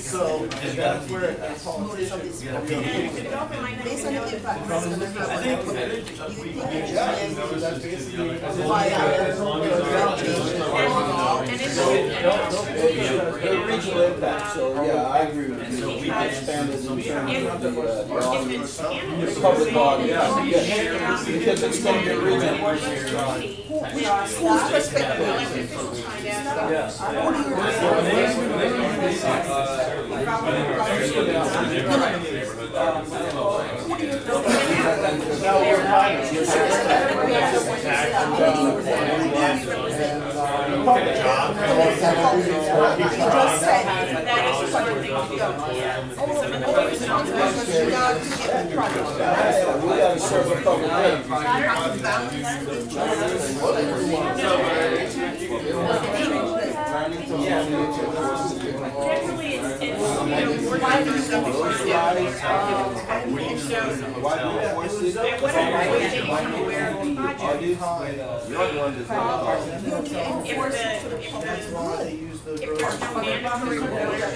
So that's where based on the impact, regional impact. So yeah, I agree with you. We expanded in terms of the public body. Because it's going to be regional. Whose perspective? Yes.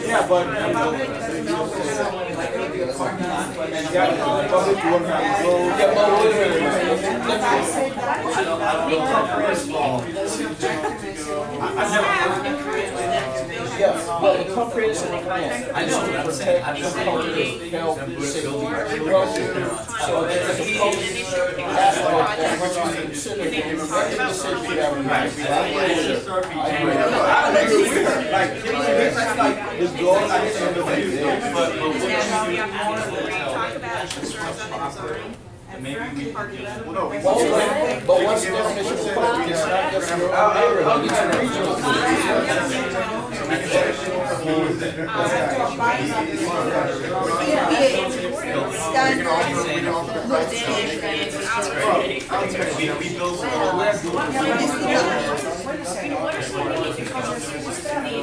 Yeah, but yes, well, the comprehensive plan. I know what I'm saying. I'm just saying health, safety, so there's a aspect that which we consider in every decision we have in life. Like the goal at the end of the day, but maybe we but what's the definition of property? It's not just your own neighborhood, it's a regional.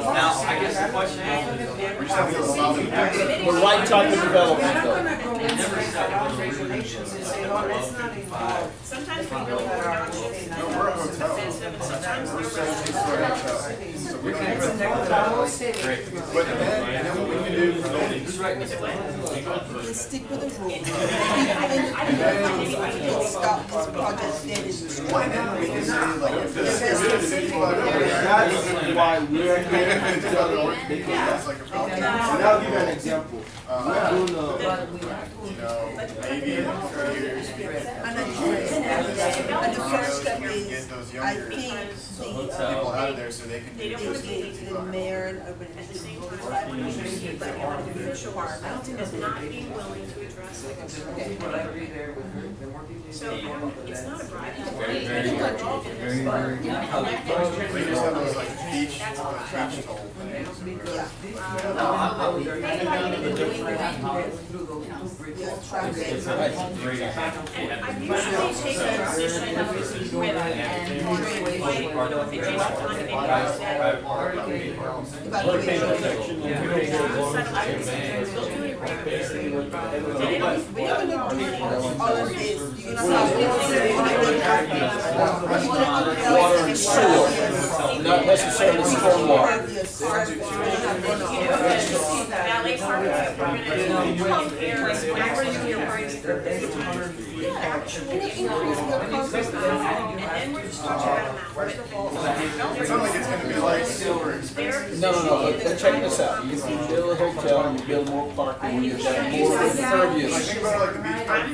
Now, I guess the question is, the right type of development, though. Sometimes we build more offensive, and sometimes But then what we can do stick with the rules. Stop this project dead in the street. why we're here. That's like a problem. And I'll give you an example. Maybe in 3 years. And the first step is, I think, People out of there so they can do the mayor and urban at the same time, I don't think it's not being willing to address the concern. So it's not a bribe. We just have those like beach trash toll. I've usually taken a position with Water and sewer, not necessarily stormwater. Valet parking, we're going to compare whenever you're parking. Actually increase the cost, and then we're just talking about amount. It's not like it's going to be like silver. No, but check this out. You build a hotel, you build more parking, you get more impervious. Think about like the beach parking, like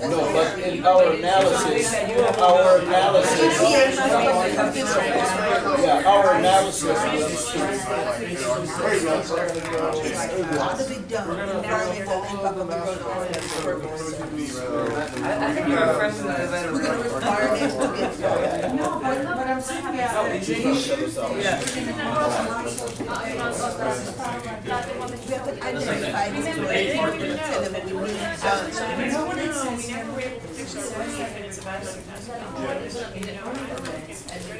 No, but in in our analysis, yeah, our analysis was Ought to be done, environmental impact of the road. I think you're a friend of the We're developer. gonna require them to get. No, but I'm saying about the We have to identify this situation and tell them what we need.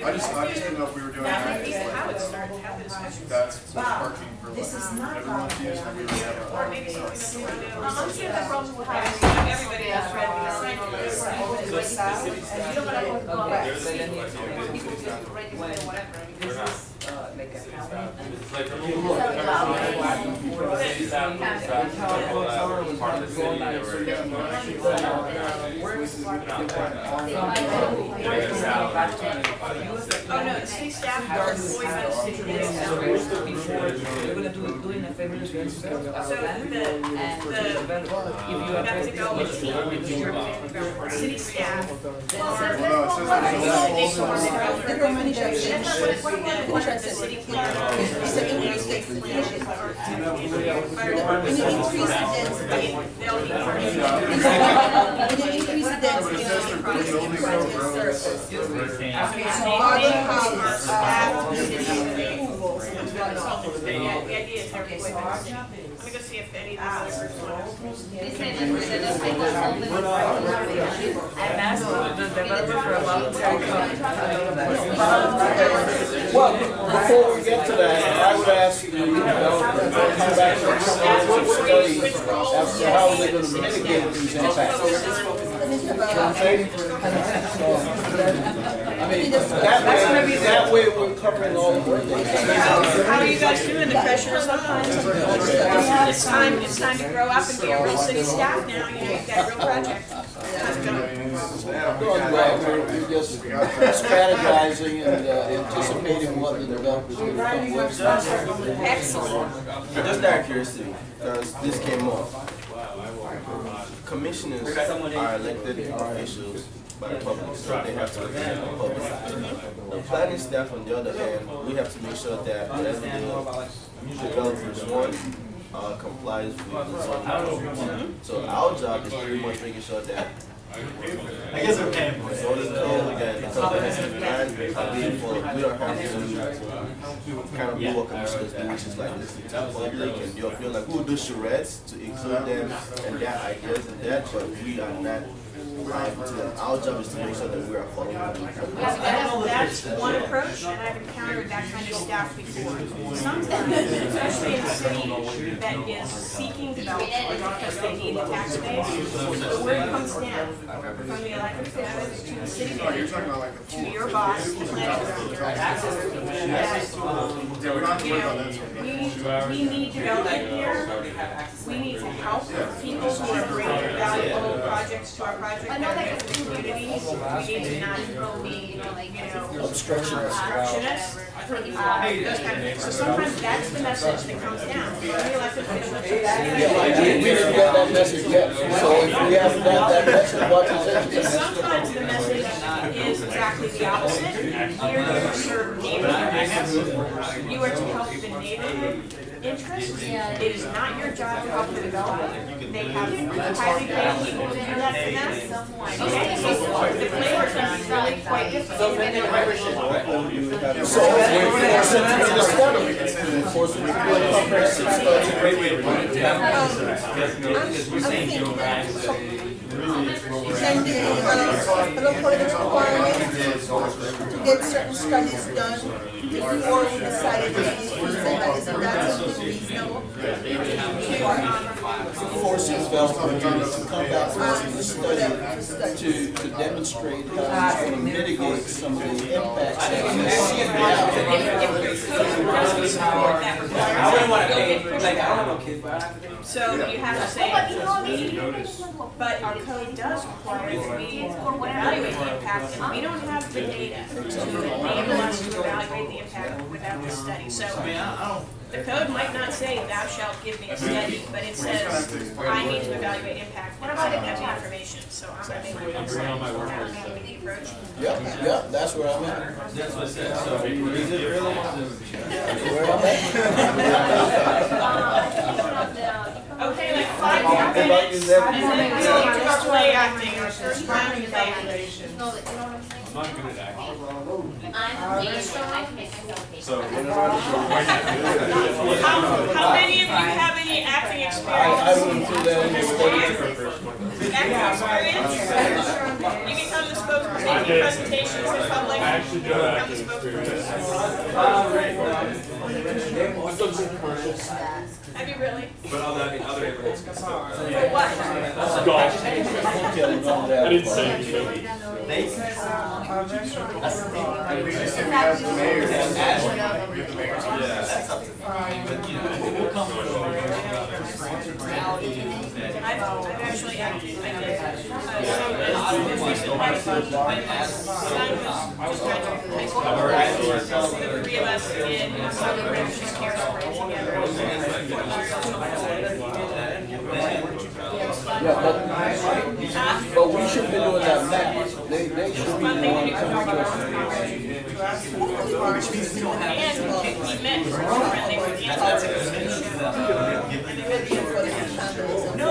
I just didn't know if we were doing that. That's parking for what everyone's using. We would have Everybody has read oh no, the city staff has always been city You're gonna doing a favor to the city staff. The idea is they're quick. Let me go see if any of the other groups want And ask the developer for a voluntary well, before we get to that, I would ask the developer to come back and study as to how they're going to mitigate these impacts. I mean, that way we're covering all the work. How are you guys doing? The pressure is on. It's time to grow up and be a real city staff now. You know, you've got a real project. Going well, we're just strategizing and anticipating what the developers are going to come with. Excellent. Just out of curiosity, because this came up. Commissioners are elected officials by the public, so they have to represent the public. The planning staff, on the other hand, we have to make sure that whatever the developers want complies with the zoning. So our job is pretty much making sure that I guess we're paying for it. so the code again, because we don't have to kind of do what commissioners do, which is like listen to the public and you feel like we'll do charrettes to include them and their ideas and that, but we are not liable to them. Our job is to make sure that we are following the That's one approach, and I've encountered that kind of staff before. Sometimes, especially in a city that is seeking development because they need the tax base, the word comes down from the elected officials to the city manager, to your boss, the planning director. We need development here. We need to help people who are bringing valuable projects to our project that benefit the community. We need to not be, obstructionists. Those kind of things. So sometimes that's the message that comes down from the elected officials. We didn't get that message yet, so if we haven't got that message, what is it? Sometimes the message is exactly the opposite. You're to serve neighborhoods. You are to help the neighborhood interests. It is not your job to help the developer. They have highly paid people to do that for them. Okay, so the flavor can be really quite different. So we're forcing them to the study. We're forcing them to do a comprehensive study. That's a great way to put it. And the political requirement to get certain studies done before we decide if it's feasible, is that reasonable? Forcing developers to come back with a study to demonstrate how it's going to mitigate some of the impacts that we see now. I wouldn't want to pay, like, I don't know kids, but I have to pay. So you have to say, but our code does require that we evaluate the impact, and we don't have the data to enable us to evaluate the impact without the study. So the code might not say, thou shalt give me a study, but it says, I need to evaluate impact, and I have the information. So I'm Yeah, that's where I'm at. That's what I said, so. That's where I'm at. Okay, like 5 more minutes, and then we'll do our play acting, our first round of play acting. I'm not good at acting. How many of you have any acting I experience? went through that in the study. Acting experience? You can come to speak presentations in public. I actually do have Come to acting spoke experience. Have you really? But other areas. For what? Golf. I didn't say anything. We have the mayor. We have the mayor's. I've actually acted, I did. The three of us did celebration hairspray together. Yeah, but we shouldn't be doing that now. They should be the one coming to us. And we met friendly with the answers. No,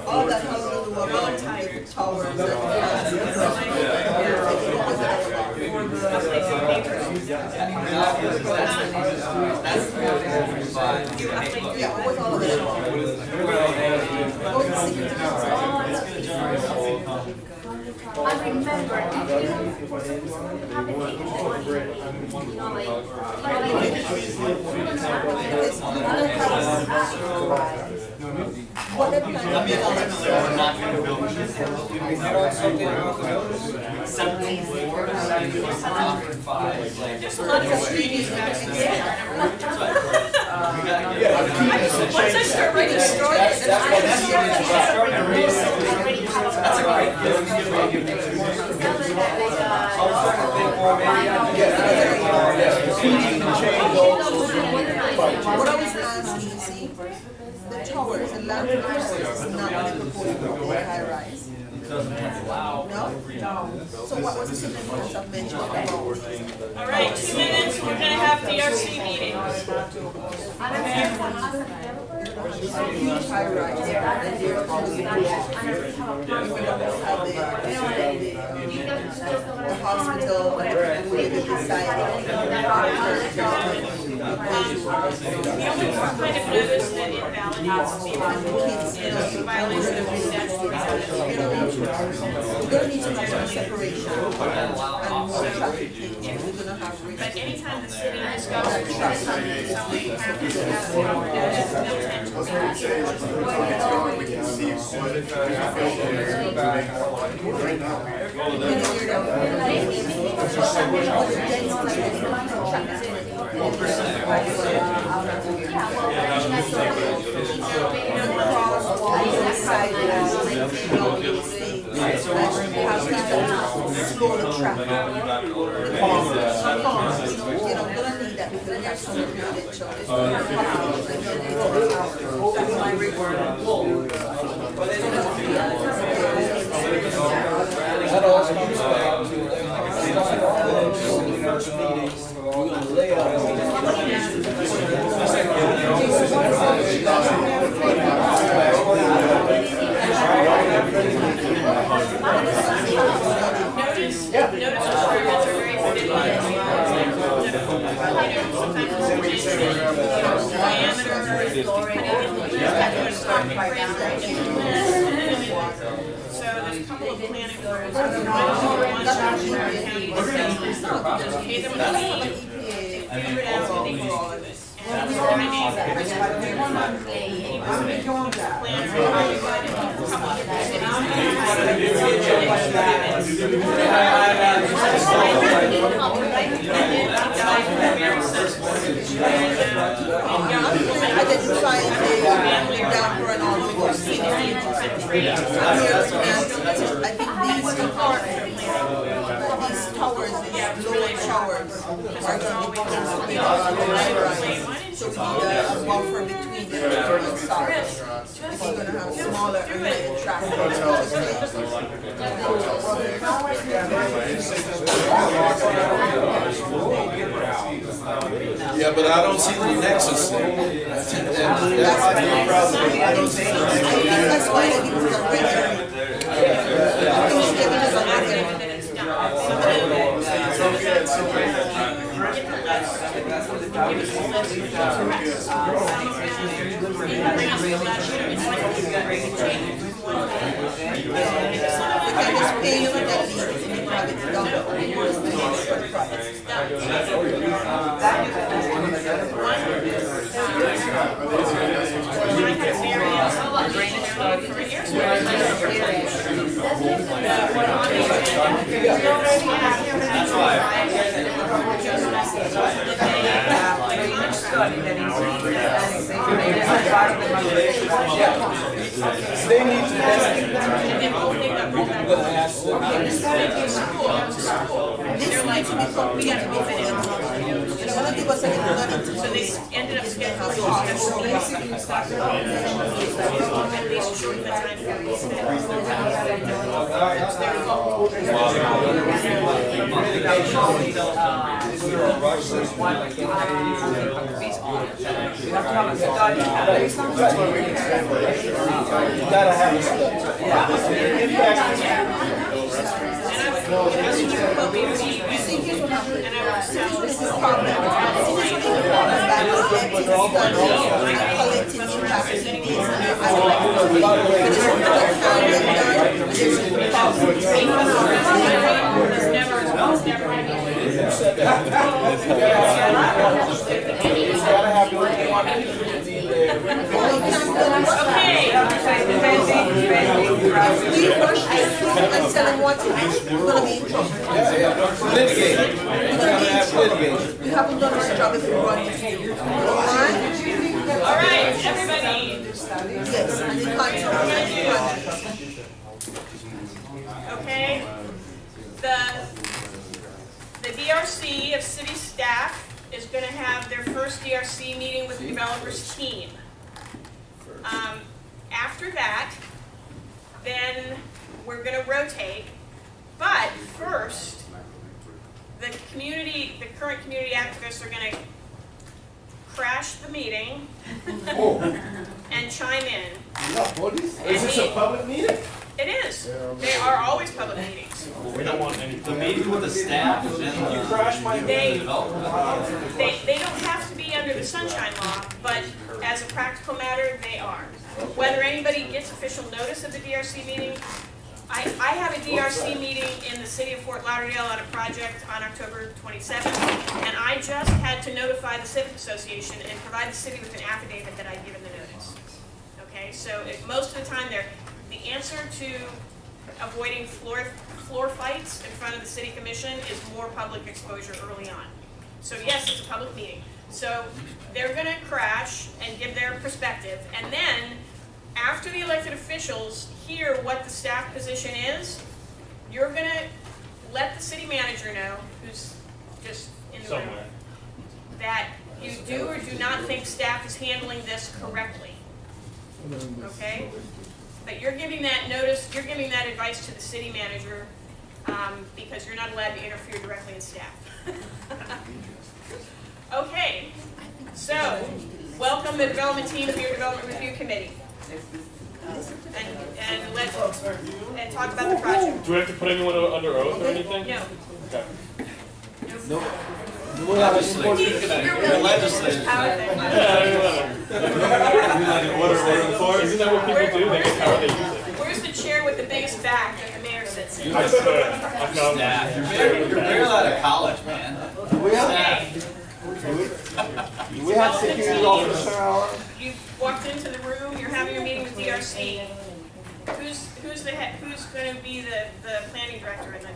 All that Honolulu about the towers yeah, what was all of that? What was the secret? I remember, have you taken What the plan? there's a lot of streaming back once I start writing stories, That's what this is What I was asking, you see, the towers, the land towers is not going to propose to go high rise. No? So what was the significance of mentioning about? All right, 2 minutes, we're gonna have DRC meeting. High rise, then you're probably have the hospital, where they decide. The only kind of notice that invalidates people is violation of statutory statutes. We're gonna need to have some separation and more traffic things. We're gonna have. But anytime the city discusses something, it's only happens to have no intent to We can see what we feel right now. Slow the traffic. Gonna need that because we have so many credentials. That's my reward. That all comes back to the first meeting. We're going to lay out notice requirements are very particular. Sometimes so there's a couple of planning boards. One just pay them money, figure it out, and they do all of it. And so I mean, plans for everybody, Identifying the damper and all of those things. I think these towers, these lower towers, are going to be high rise. So we need a buffer between them. restaurants. We're gonna have smaller and lighter traffic. Yeah, but I don't see the nexus there. That's my problem. I don't see the nexus. That's why they give us a regular. They need to They're like, we got to move it in. So they ended up scheduling at least short the time period. gotta have a You haven't done our job if you run this. All right, everybody. Yes, and the contract. Okay. The DRC of city staff is going to have their first DRC meeting with the developers team. After that, then we're going to rotate. But first, the current community activists are going to crash the meeting and chime in. Is this a public meeting? It is. They are always public meetings. We don't want any. The meeting with the staff, then you crash my They don't have to be under the Sunshine Law, but as a practical matter, they are. Whether anybody gets official notice of the DRC meeting, I have a DRC meeting in the city of Fort Lauderdale on a project on October 27th, and I just had to notify the Civic Association and provide the city with an affidavit that I'd given the notice. Okay, so most of the time the answer to avoiding floor fights in front of the city commission is more public exposure early on. So yes, it's a public meeting. So they're going to crash and give their perspective, and then after the elected officials hear what the staff position is, you're going to let the city manager know, who's just in the room, that you do or do not think staff is handling this correctly. Okay? But you're giving that notice, you're giving that advice to the city manager because you're not allowed to interfere directly in staff. Okay, so welcome the development team to your development review committee. And let's talk about the project. Do we have to put anyone under oath or anything? No. Okay. No. You're legislative. Isn't that what people do? They get power, they use it. Where's the chair with the biggest back that the mayor sits in? I found You're barely out of college, man. Do we have security officer? You walked into the room, you're having your meeting with DRC. Who's going to be the planning director in the?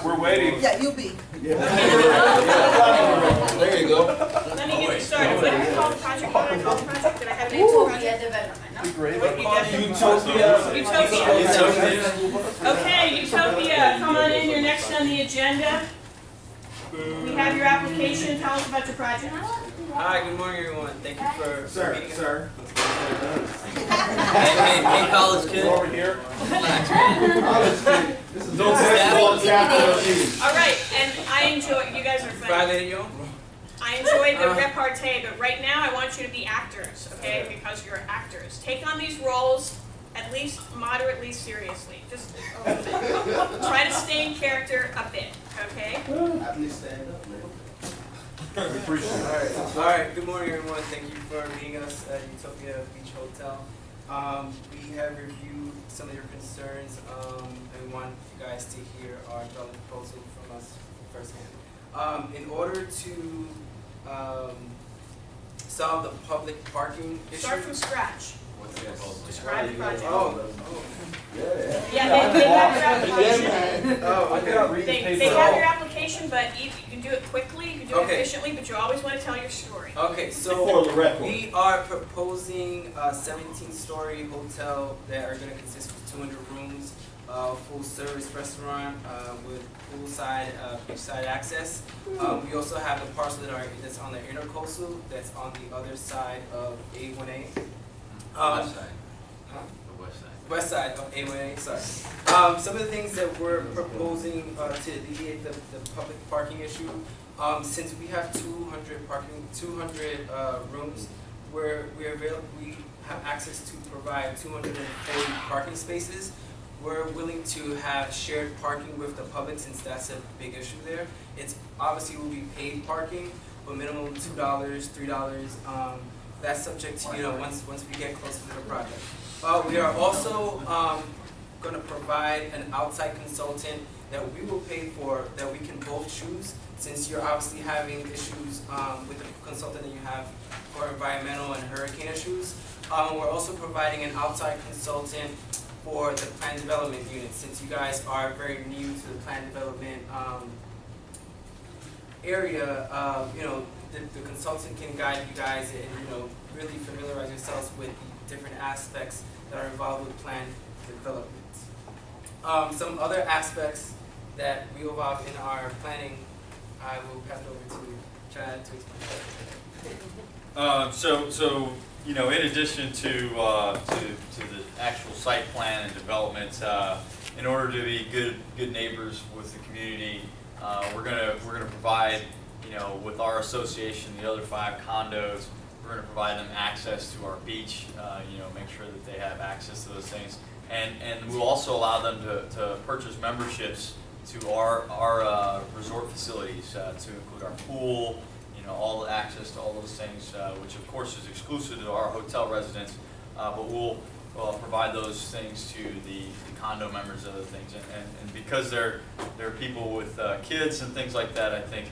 We're waiting. Yeah, you'll be. There you go. Let me get you started. What do you call the project? What do I call the project? Did I have a name for the project? Utopia. Okay, Utopia, come on in. You're next on the agenda. We have your application. Tell us about your project. Hi, good morning, everyone. Thank you for meeting us. Sir. Hey, college kid. Over here. Don't All right, and I enjoy. You guys are fun. I enjoyed the repartee, but right now I want you to be actors, okay? Because you're actors. Take on these roles at least moderately seriously. Just try to stay in character a bit, okay? At least stand up, man. All right. Good morning, everyone. Thank you for meeting us at Utopia Beach Hotel. We have reviewed some of your concerns, and we want you guys to hear our development proposal from us firsthand. In order to solve the public parking issue. Start from scratch. Describe the project. Yeah. Yeah, they have your application. Oh, okay. They have your application, but you can do it quickly, you can do it Okay. efficiently, but you always want to tell your story. Okay, so we are proposing a 17-story hotel that are going to consist of 200 rooms, full-service restaurant with poolside, beachside access. We also have the parcel that's on the intercoastal, that's on the other side of A1A. West side. Huh? The west side. West side of A1A, sorry. Some of the things that we're proposing to alleviate the public parking issue, since we have 200 rooms, we have access to provide 240 parking spaces. We're willing to have shared parking with the public since that's a big issue there. It's obviously will be paid parking, but minimum $2, $3. That's subject to, once we get closer to the project. We are also going to provide an outside consultant that we will pay for, that we can both choose, since you're obviously having issues with the consultant that you have for environmental and hurricane issues. We're also providing an outside consultant for the plan development unit, since you guys are very new to the plan development area. The consultant can guide you guys and really familiarize yourselves with the different aspects that are involved with plan development. Some other aspects that we involve in our planning, I will pass it over to Chad to explain. In addition to the actual site plan and development, in order to be good neighbors with the community, we're gonna provide, with our association, the other 5 condos, we're gonna provide them access to our beach. Make sure that they have access to those things, and we'll also allow them to purchase memberships to our resort facilities, to include our pool. All the access to all those things, which of course is exclusive to our hotel residents, but we'll provide those things to the condo members and other things. And because they're people with kids and things like that, I think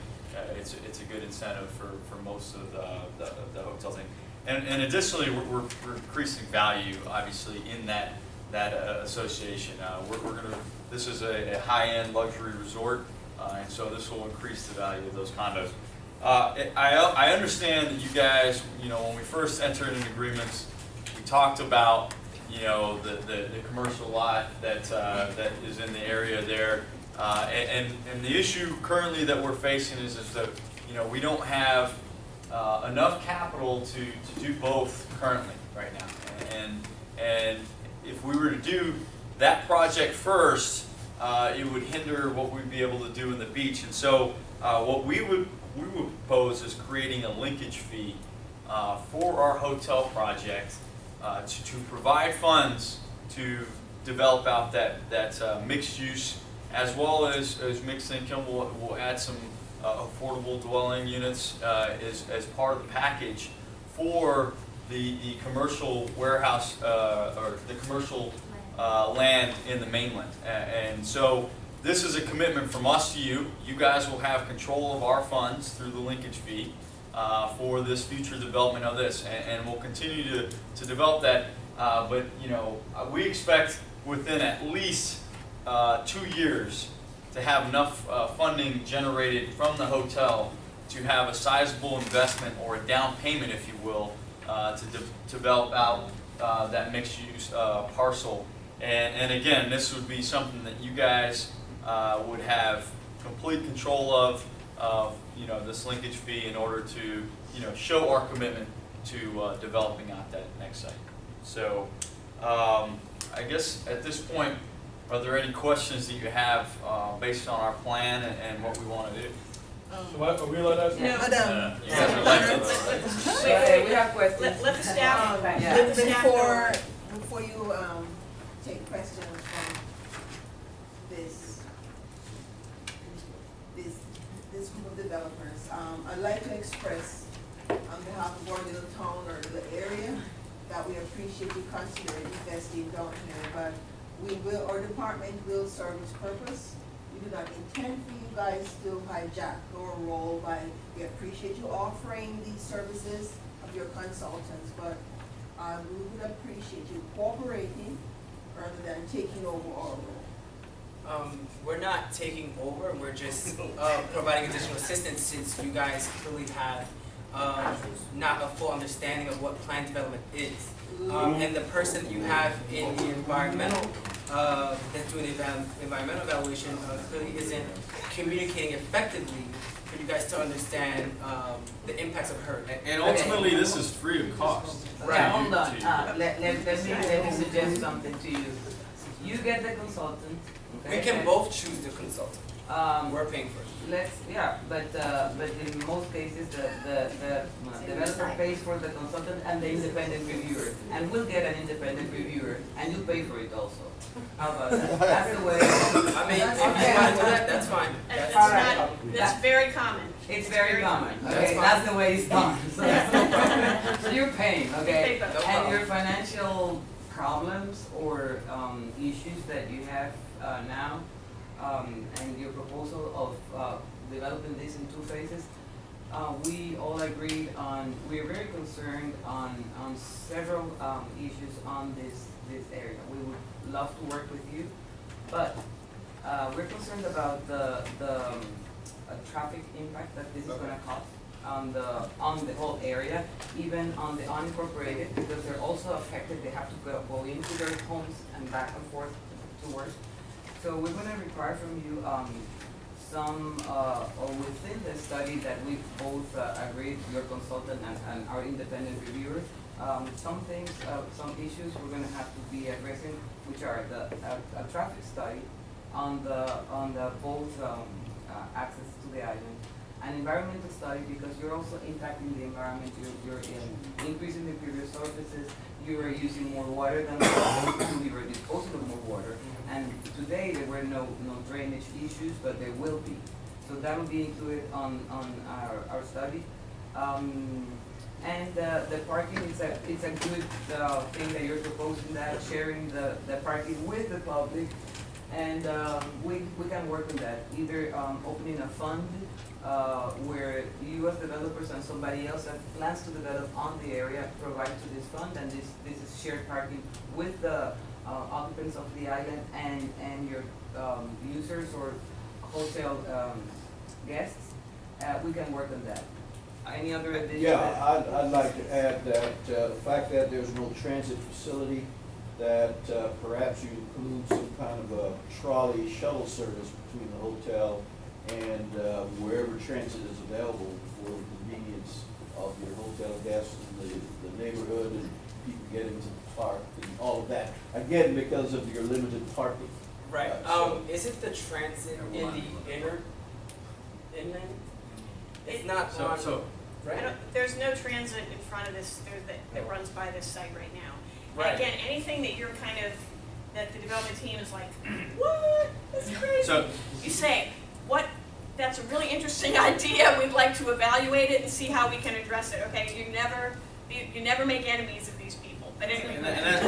it's a good incentive for most of the hotel thing. And additionally, we're increasing value, obviously, in that association. This is a high-end luxury resort, and so this will increase the value of those condos. I understand that you guys, when we first entered into agreements, we talked about, the commercial lot that is in the area there, and the issue currently that we're facing is that, we don't have enough capital to do both currently right now, and if we were to do that project first, it would hinder what we'd be able to do in the beach, and so what we would propose is creating a linkage fee for our hotel project to provide funds to develop out that mixed use, as well as mixed income. We'll add some affordable dwelling units as part of the package for the commercial warehouse or the commercial land in the mainland. And so this is a commitment from us to you. You guys will have control of our funds through the linkage fee for this future development of this, and we'll continue to develop that. But we expect within at least 2 years to have enough funding generated from the hotel to have a sizable investment or a down payment, if you will, to develop out that mixed-use parcel. And again, this would be something that you guys would have complete control of. of, you know, this linkage fee in order to, you know, show our commitment to developing out that next site. So I guess at this point, are there any questions that you have based on our plan and what we want to do? Are we allowed to ask? No. You guys are elected. Wait, we have questions. Let the staff, Yeah. let the staff go. Before you take questions from this group of developers, I'd like to express on behalf of our little town or little area that we appreciate you considering investing down here, but our department will serve its purpose. We do not intend for you guys to hijack our role by, we appreciate you offering these services of your consultants, but we would appreciate you cooperating rather than taking over our role. We're not taking over, we're just providing additional assistance since you guys clearly have not a full understanding of what plan development is. And the person that you have in the environmental, that's doing the environmental evaluation clearly isn't communicating effectively for you guys to understand the impacts of her. And ultimately, this is free of cost. Right. Yeah, hold on. Let me suggest something to you. You get the consultant. Okay? We can both choose the consultant. We're paying for it. But in most cases, the developer pays for the consultant and the independent reviewer, and we'll get an independent reviewer, and you pay for it also. How about that? That's the way. I mean, if you want to do that, that's fine. That's All right. not, that's very common. It's very common. That's Okay, fine. that's the way it's done. So that's no problem. So you're paying, okay? Pay both. No And problem. your financial problems or issues that you have now, and your proposal of developing this in 2 phases, we all agreed on, we are very concerned on several issues on this area. We would love to work with you, but we're concerned about the traffic impact that this is going to cause on the whole area, even on the unincorporated, because they're also affected. They have to go into their homes and back and forth to work. So we're going to require from you some, or within the study that we both agreed, your consultant and our independent reviewer, some things, some issues we're going to have to be addressing, which are a traffic study on the both access to the island, an environmental study because you're also impacting the environment. You're increasing the previous surfaces. You are using more water than before. You are disposing of more water. And today there were no drainage issues, but there will be. So that will be included on our study. And the parking is it's a good thing that you're proposing, that sharing the parking with the public, and we can work on that. Either opening a fund where you as developers and somebody else that plans to develop on the area provide to this fund, and this is shared parking with the occupants of the island and your users or hotel guests. We can work on that. Any other additions? Yeah, I'd like to add that the fact that there's no transit facility, that perhaps you include some kind of a trolley shuttle service between the hotel and wherever transit is available for the convenience of your hotel guests and the neighborhood and people getting to the park and all of that. Again, because of your limited parking. Right. So- Is it the transit in the inland? It's not So, on, so right? There's no transit in front of this, that runs by this site right now. Right. And again, anything that you're kind of, that the development team is like, what? That's crazy. So- You say, what? That's a really interesting idea. We'd like to evaluate it and see how we can address it. Okay, you never make enemies of these people. But anyway. and that's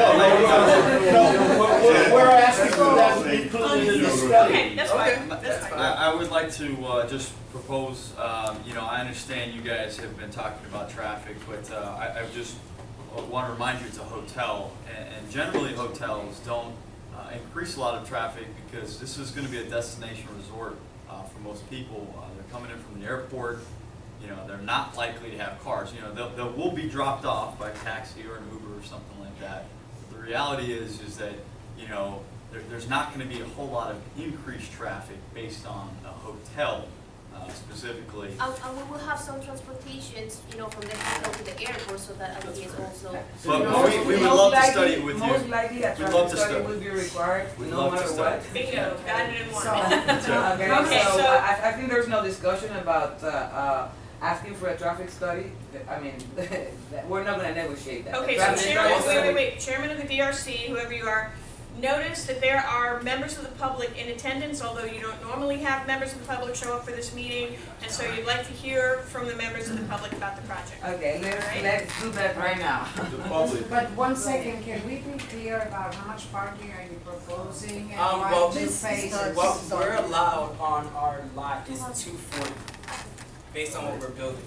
We're asking for that to be included in the study. Okay, that's fine. Okay. That's fine. I would like to just propose, you know, I understand you guys have been talking about traffic, but I just want to remind you it's a hotel, and generally hotels don't increase a lot of traffic because this is going to be a destination resort for most people. They're coming in from the airport. You know, they're not likely to have cars. You know, they will be dropped off by taxi or an Uber or something like that. But the reality is that, you know, there's not going to be a whole lot of increased traffic based on a hotel specifically. And we will have some transportations, you know, from the hotel to the airport, so that REE is also. But we would love to study it with you. Most likely a We'd love traffic to study study. will be required, We'd no love to matter study. what. Bingo, got it in one. Okay, so- I think there's no discussion about, asking for a traffic study. I mean, we're not gonna negotiate that. Okay, so Traffic Chairman, study- wait, Chairman of the DRC, whoever you are, notice that there are members of the public in attendance, although you don't normally have members of the public show up for this meeting, and so you'd like to hear from the members of the public about the project. Okay, let's do that right now. The public. But 1 second, can we be clear about how much parking are you proposing and Well, why two this is phases? not- What we're allowed on our lot is 240, based on what we're building.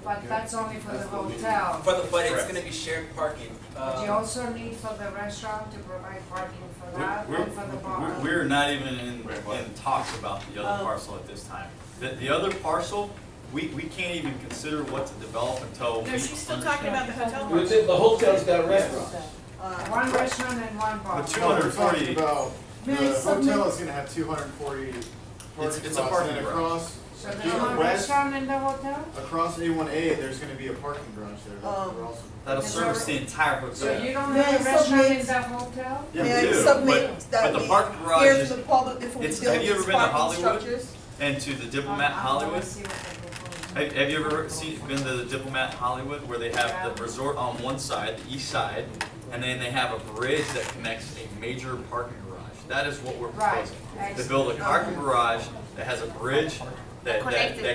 But that's only for the hotel. But it's gonna be shared parking. But you also need for the restaurant to provide parking for that and for the bar. We're not even in talks about the other parcel at this time. The other parcel, we can't even consider what to develop until we. No, she's still talking about the hotel. The hotel's got restaurants. One restaurant and one bar. But No, we're 240. talking about, the May I submit- hotel is gonna have 240 parking It's a spots, parking and then garage. So there's due one west, restaurant in the hotel? across A1A, there's gonna be a parking garage there that we're also. That'll service the entire So hotel. you don't May I have a restaurant submit- in the hotel? Yeah, May I we do, submit but that the we parking garage hear is- to the public before we it's- build have you ever these been to parking Hollywood? structures? And to the Diplomat I Hollywood. wanna see what they're proposing. Have you ever been to the Diplomat Hollywood where they have the resort on one side, the east side, and then they have a bridge that connects a major parking garage? That is what we're Right, proposing. To build a parking garage that has a bridge that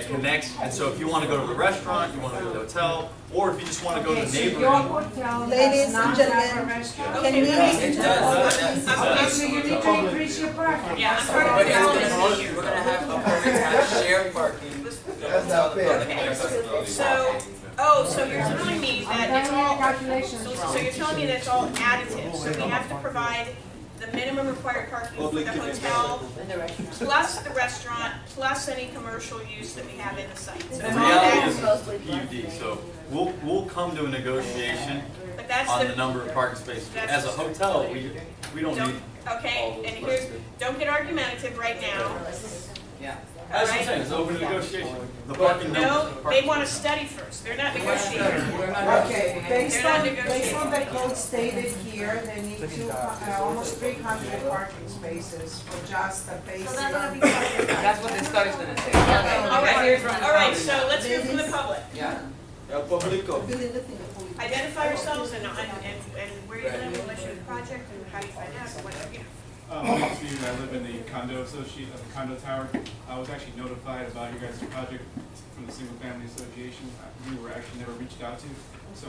connects, and so if you wanna go to the restaurant, you wanna go to the hotel, or if you just wanna go to Okay, the so your neighboring. hotel Ladies does and not gentlemen, have a restaurant? Can we listen to the public? Okay, so you need to increase your parking. Yeah, I'm But sorry. it's gonna be, we're gonna have a permit to have shared parking. That's not fair. Okay, so you're telling me I'm that it's getting your all, calculations so wrong. you're telling me that it's all additive, so we have to provide the minimum required parking for the hotel, plus the restaurant, plus any commercial use that we have in the site. So The it's all reality is additive. PUD, so we'll come to a negotiation But that's on the the, number of parking spaces. As a hotel, we don't need all okay, those and places. here's, don't get argumentative right now. Yeah. That's what I'm saying, it's open negotiation. The parking No, number. they want to study first, they're not negotiating. We're not Okay, They're not based on the negotiating. code stated here, they need almost 300 parking spaces for just the basic. So that's gonna be. That's what the study's gonna say. All right, so let's hear from the public. Yeah. Building the thing before we- Identify yourselves and where you live, in relation to the project, and how do you find out, or whatever, you know. Steve, I live in the condo condo tower. I was actually notified about your guys' project from the Single Family Association. We were actually never reached out to, so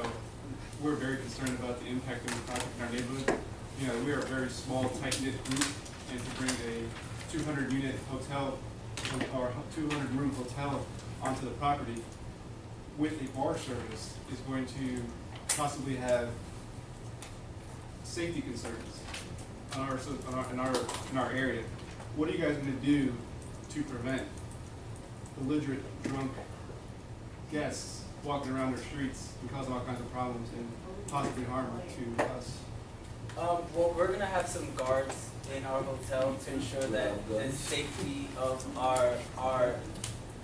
we're very concerned about the impact of the project in our neighborhood. You know, we are a very small, tight-knit group, and to bring a 200-unit hotel or 200-room hotel onto the property with a bar service is going to possibly have safety concerns in our area. What are you guys going to do to prevent belligerent, drunk guests walking around our streets and causing all kinds of problems and possibly harm to us? Well, we're gonna have some guards in our hotel to ensure that the safety of our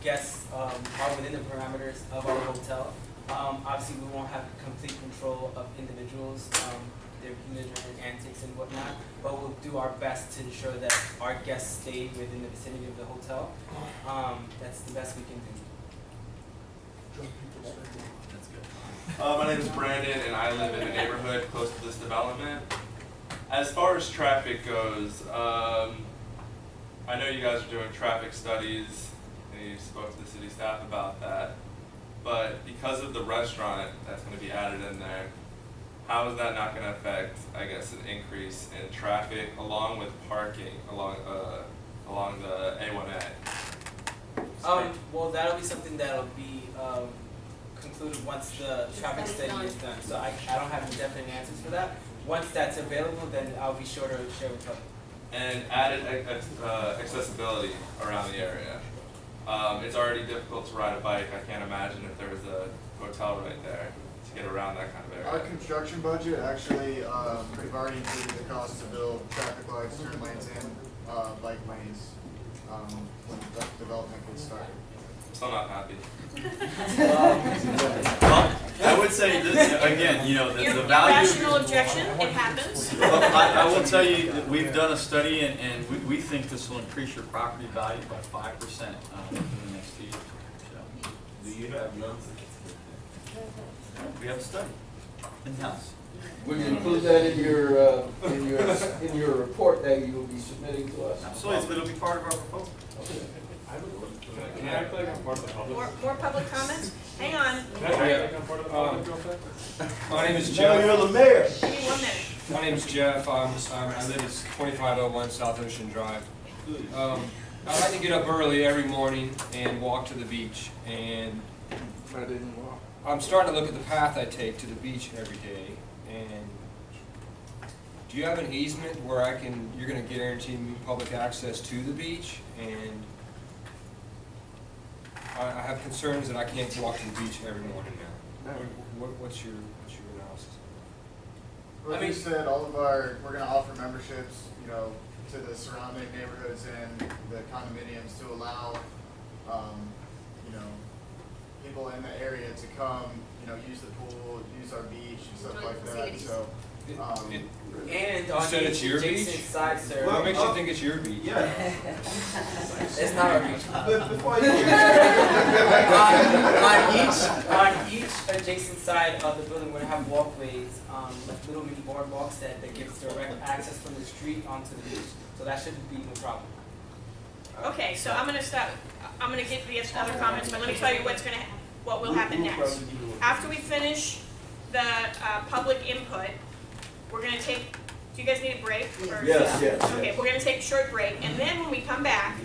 guests are within the parameters of our hotel. Obviously, we won't have complete control of individuals, their belligerent antics and whatnot, but we'll do our best to ensure that our guests stay within the vicinity of the hotel. That's the best we can do. That's good. My name is Brandon, and I live in a neighborhood close to this development. As far as traffic goes, I know you guys are doing traffic studies, and you spoke to the city staff about that. But because of the restaurant that's going to be added in there, how is that not going to affect, I guess, an increase in traffic along with parking along the A1A? Well, that'll be something that'll be concluded once the traffic study is done. So I don't have definite answers for that. Once that's available, then I'll be sure to share with you. And added accessibility around the area. It's already difficult to ride a bike. I can't imagine if there was a hotel right there to get around that kind of area. Our construction budget actually, we've already included the cost to build traffic lights, turn lanes, and bike lanes when the development gets started. Still not happy. Well, I would say, this, again, you know, the value. Irrational objection, it happens. Well, I will tell you that we've done a study, and we think this will increase your property value by 5% in the next few years. So, Do you have none? we have a study in-house. Will you include that in your report that you will be submitting to us? Absolutely, it'll be part of our proposal. Okay. Can I act like I'm part of the public? More public comments? Hang on. Can I act like I'm part of the public real quick? My name is Now Jeff. you're the mayor. Give me 1 minute. My name is Jeff. I live at 2501 South Ocean Drive. I like to get up early every morning and walk to the beach. And I'm starting to look at the path I take to the beach every day. And do you have an easement where you're going to guarantee me public access to the beach? And I have concerns that I can't walk to the beach every morning now. What's your analysis? Like you said, we're gonna offer memberships, you know, to the surrounding neighborhoods and the condominiums to allow, you know, people in the area to come, you know, use the pool, use our beach and stuff like that, so. And on said it's your adjacent beach? side, sir. What makes you think it's your beach? Yeah. It's not our beach. But before you On each adjacent side of the building, we're gonna have walkways, like little mini boardwalks that gives direct access from the street onto the beach. So that shouldn't be no problem. Okay, so I'm gonna stop. I'm gonna get to the other comments, but let me tell you what will happen next. After we finish the public input, we're gonna take. Do you guys need a break? Or Yes. Okay, we're gonna take a short break, and then when we come back,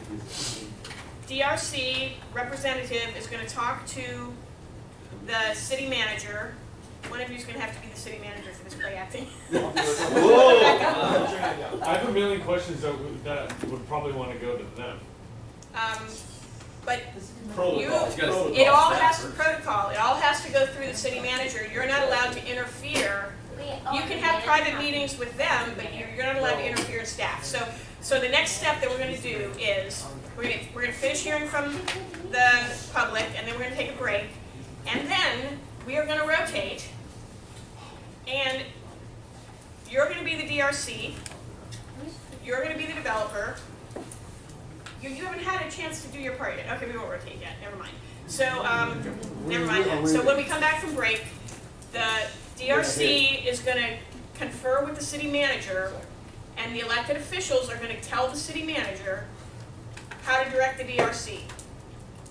DRC representative is gonna talk to the city manager. One of you is gonna have to be the city manager for this play acting. I have a million questions that would probably want to go to them. But Protocol. it all has to protocol. It all has to go through the city manager. You're not allowed to interfere. You can have private meetings with them, but you're not allowed to interfere in staff. So the next step that we're going to do is we're going to finish hearing from the public, and then we're going to take a break, and then we are going to rotate, and you're going to be the DRC. You're going to be the developer. You haven't had a chance to do your part yet. Okay, we won't rotate yet. Never mind. So, never mind. So when we come back from break, the DRC is going to confer with the city manager, and the elected officials are going to tell the city manager how to direct the DRC.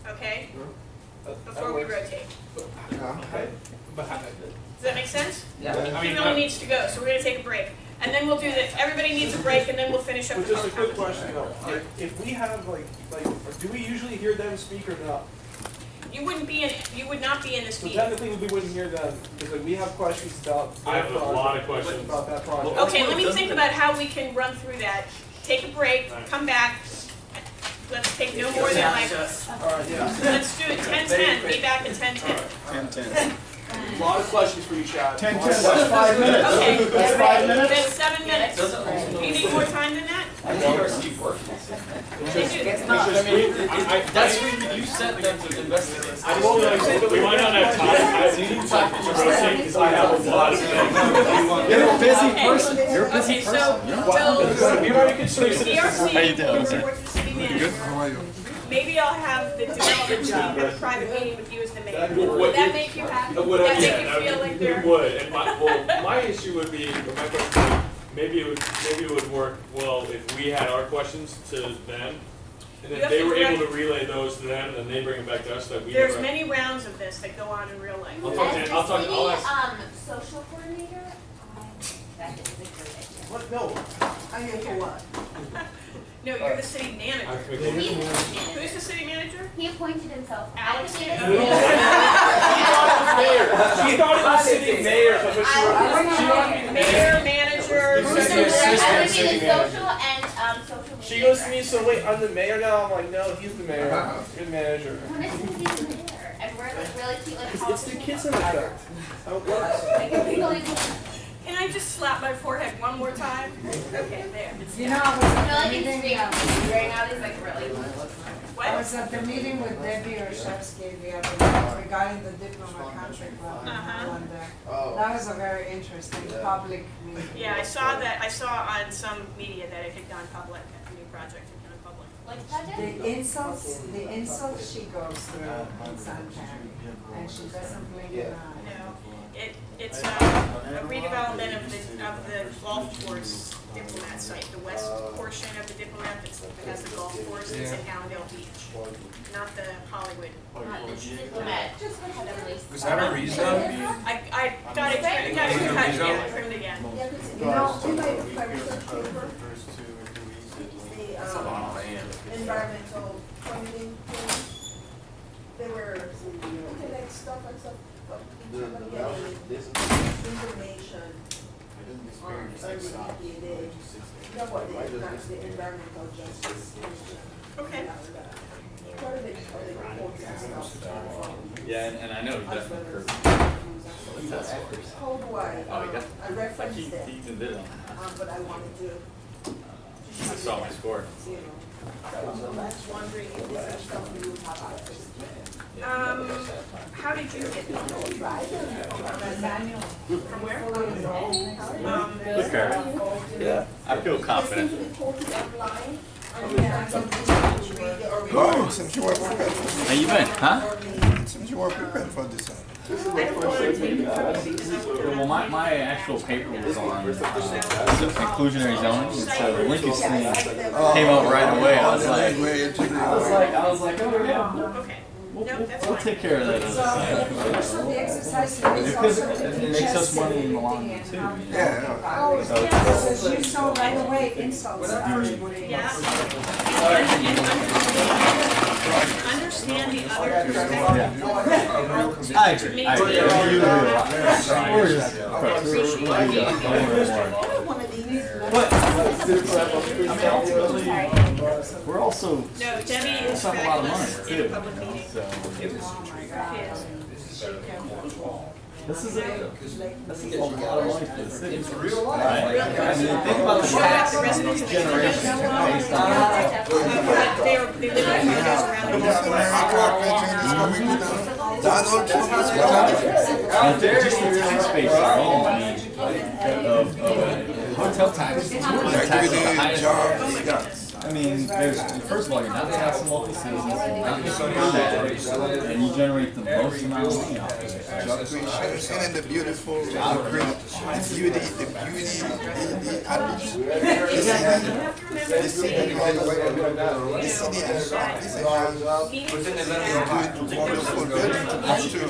Okay? Before we rotate. Does that make sense? Yeah. He really needs to go, so we're going to take a break. And then we'll do this. Everybody needs a break, and then we'll finish up. But just a quick question though. If we have like, do we usually hear them speak or not? You would not be in this So meeting. technically we wouldn't hear them because like, we have questions about. I have a lot of questions about that project. Okay, let me think about how we can run through that. Take a break, come back. Let's take no more than like, let's do it 10:10, be back at 10:10. 10-10. A lot of questions for you, Chad. 10-10, that's 5 minutes. Okay, That's 5 minutes? that's 7 minutes. Do you need more time than that? DRC work. They do. It's not, I mean, that's where you sent them to investigate. We might not have time to rotate because I have a lot of things. You're a busy person. You're a busy Okay, person. so DRC How you doing, will sir? report to the city manager. How are you? Maybe I'll have the development team have a private meeting with you as the mayor. Would that make you happy? Would that make you feel like they're? It would. And my issue would be, or my question would be, maybe it would work well if we had our questions to them, and then they were able to relay those to them, and then they bring them back to us. That we. There's many rounds of this that go on in real life. I'll ask. Social coordinator, that is a great idea. What, no, I'm here for what? No, you're the city manager. Who's the city manager? He appointed himself. Alex did? She thought it was city mayor. Mayor, manager. I would be the social and social media. She goes to me, so wait, I'm the mayor now? I'm like, no, he's the mayor. You're the manager. When it's he's the mayor, and we're like really cute, like It's the kids in effect. How it works. Can I just slap my forehead one more time? Okay, there. I feel like it's wearing out these like really I was at the meeting with Debbie Orshevsky the other night regarding the diploma contract one there. That was a very interesting public meeting. Yeah, I saw that, I saw on some media that it had gone public, that the new project had gone public. Like project? The insults she goes through in Santana, and she doesn't blink an eye. No, it's a redevelopment of the golf course Diplomat site, the west portion of the Diplomat that has the golf course, it's in Allendale Beach, not the Hollywood. Not the Diplomat. Was that a reason? I got it cut, yeah, trimmed again. You know, we made a research paper, the environmental permitting thing. They were looking at stuff and stuff, but in terms of getting information on REE, they, you know what, the environmental justice. Okay. Part of it, the reports and stuff. Yeah, and I know definitely. How do I referenced it, but I wanted to. I saw my score. You know, so I was wondering if this is something you have access to. How did you get it? From where? Good girl. Yeah, I feel confident. Oh, since you were prepared. How you been, huh? Since you were prepared for this. Well, my actual paper was on inclusionary zoning, so the Lincoln thing came up right away. I was like, oh yeah. Okay. We'll take care of that. So the exercise is also It makes us money in the long run too. Oh, yeah, so you saw right away insults. Yeah. Understand the other perspective. I agree. I agree. We're also No, Debbie is a lot of money fabulous in a too. public meeting. So this is a lot of money for the city. It's real life. Right? I mean, think about the tax generation based on They live in condos around just the tax base alone, I mean, hotel tax. Tax is the highest. I mean, there's, first of all, you're not taxing local citizens, and you generate the most amount of money off of it. And the beautiful, the beauty, the atmosphere. The city, wonderful building to come to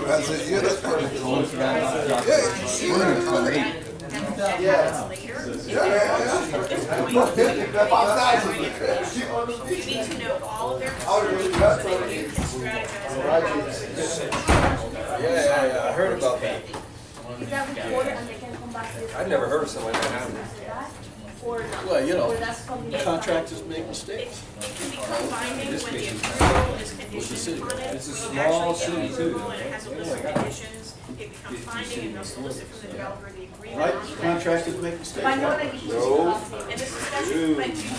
as a unit. You need to know all of their concerns so that you can strategize. Yeah, I heard about that. Is that recorded and they can come back to this? I've never heard of something like that happening. Or not? Well, you know, Or that's from the contractors make mistakes. It can become binding when the approval is conditioned upon it. It's a When you small actually get city, approval too. and it has a list of conditions, it becomes binding and they'll solicit from the developer the agreement. Right? on that. Contractors make mistakes. I know that you And this is actually, but you do.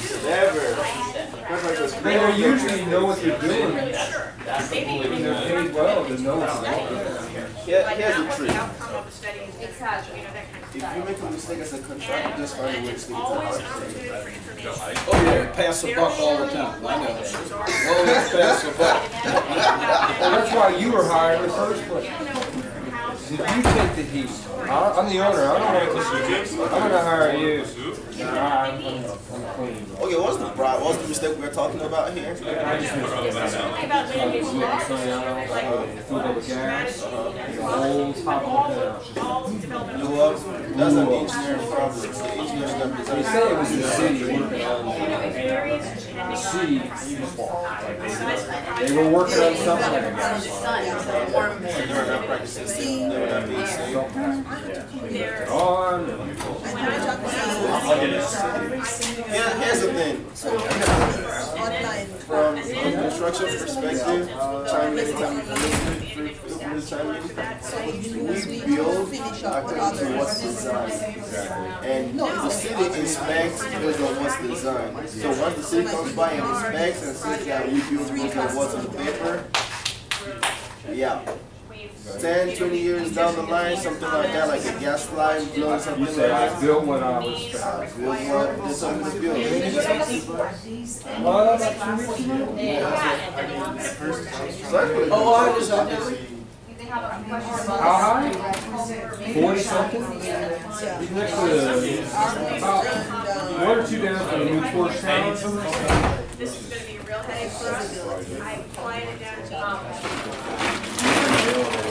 They usually know what they're I'm not doing. really sure. Maybe you When they're paid well, they know what's going on. Like Here's not the what truth. the outcome of the study is, Exactly. you know, that kind of If stuff. you make a mistake as a contractor, just find a And way to it's stick it to always the an opportunity for information. Oh yeah, pass the buck all the time. I know. Always pass the buck. Well, that's why you were hired in the first place. You take the heat. I'm the owner. I don't want this. I'm gonna hire you. I'm clean. Okay, what's the mistake we're talking about here? About litigation law, Food over gas. Old top of the all development. Well, that's an engineering problem. The engineers got They said it was the city working on Various pending seeds. non-projects. They were working on something. They were not practicing. They were not being safe. They're On. Here's the thing. From a construction perspective, anytime you determine. for that. So we We build finish up with according to others. what's designed. And the city inspects based on what's designed. So once the city comes by and inspects and says that we build based on what's on the paper, yeah. 10, 20 years down the line, something like that, like a gas line, build something like that. Build what I was trying. Build one, just something to build. Oh, I just, They have a question How about. high? 40 something? He's next to about 1 or 2 down from the new torch town. This is gonna be a real headache for us. I quieted down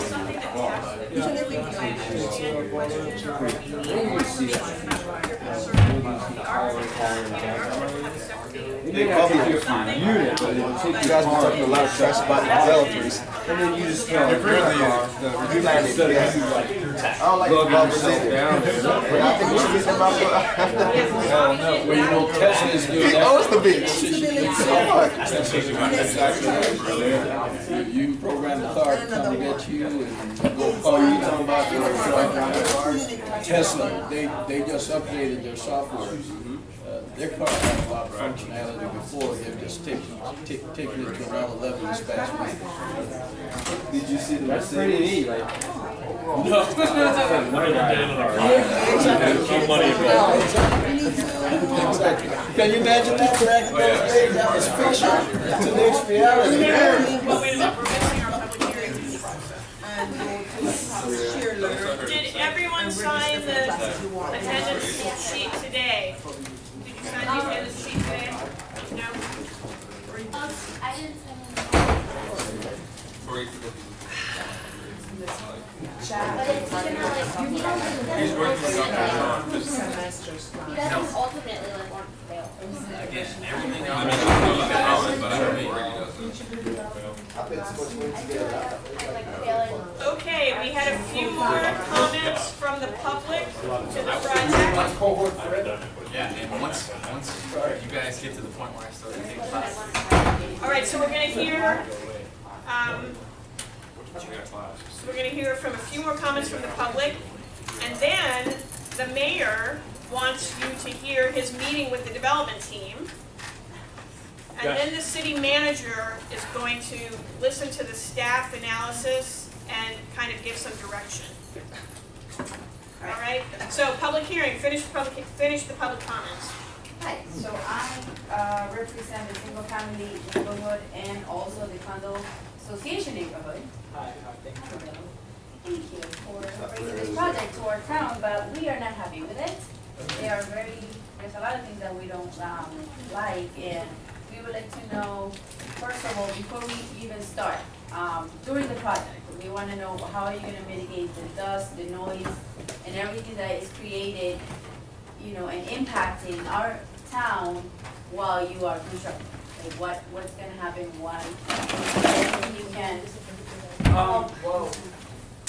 something that we have to do. I understand your question, or we need more information about certain the architect, They probably do it for unit, but you guys been talking a lot of trash about the developers. And then you just tell them, I don't like the yourself down. but I think we should get them out for. well, you know, Tesla's doing He that. owns the bitch. You program the car to come to get you and go. Oh, you talking about the cars? Tesla, they just updated their software. Their car had a lot of functionality before, they've just taken it to around 11 this past week. Did you see the That's pretty neat, like. No. Keep money involved. Exactly. Can you imagine that back in those days? That was fiction to next reality. Well, wait a minute, we're missing our public hearing. Did everyone sign the attendance sheet today? Did you sign the attendance sheet today? No? I didn't send but it's gonna like, He's working something on. he doesn't ultimately like want to fail. Again, everything I mean, I don't know, but I don't think I like failing. Okay, we had a few more comments from the public to the project. Yeah, and once you guys get to the point where I start to think about All right, so we're gonna hear, so we're gonna hear from a few more comments from the public, and then the mayor wants you to hear his meeting with the development team. And then the city manager is going to listen to the staff analysis and kind of give some direction. All right, so public hearing, finish the public comments. Hi, so I represent the single family neighborhood and also the condo association neighborhood. Hi, thank you. Thank you for bringing this project to our town, but we are not happy with it. There's a lot of things that we don't like, and we would like to know, first of all, before we even start, during the project, we want to know how are you going to mitigate the dust, the noise, and everything that is created, you know, and impacting our town while you are constructing. Like what's going to happen, why? You can. Well,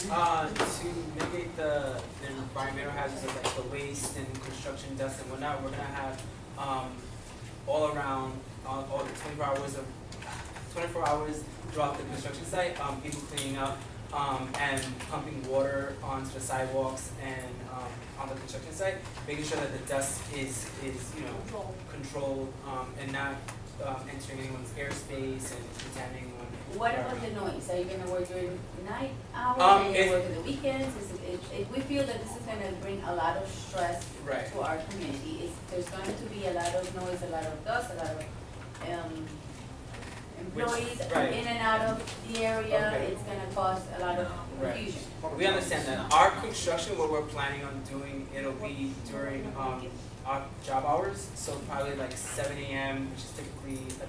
to mitigate the environmental hazards of like the waste and construction dust and whatnot, we're gonna have all around all the 24 hours throughout the construction site, people cleaning up and pumping water onto the sidewalks and on the construction site, making sure that the dust is controlled and not entering anyone's airspace and contaminating anyone. What about the noise? Are you going to work during night hours? Are you going to work on the weekends? We feel that this is going to bring a lot of stress to our community. There's going to be a lot of noise, a lot of dust, a lot of employees in and out of the area. It's going to cause a lot of confusion. We understand that. Our construction, what we're planning on doing, it'll be during our job hours, so probably like 7 a.m., which is typically the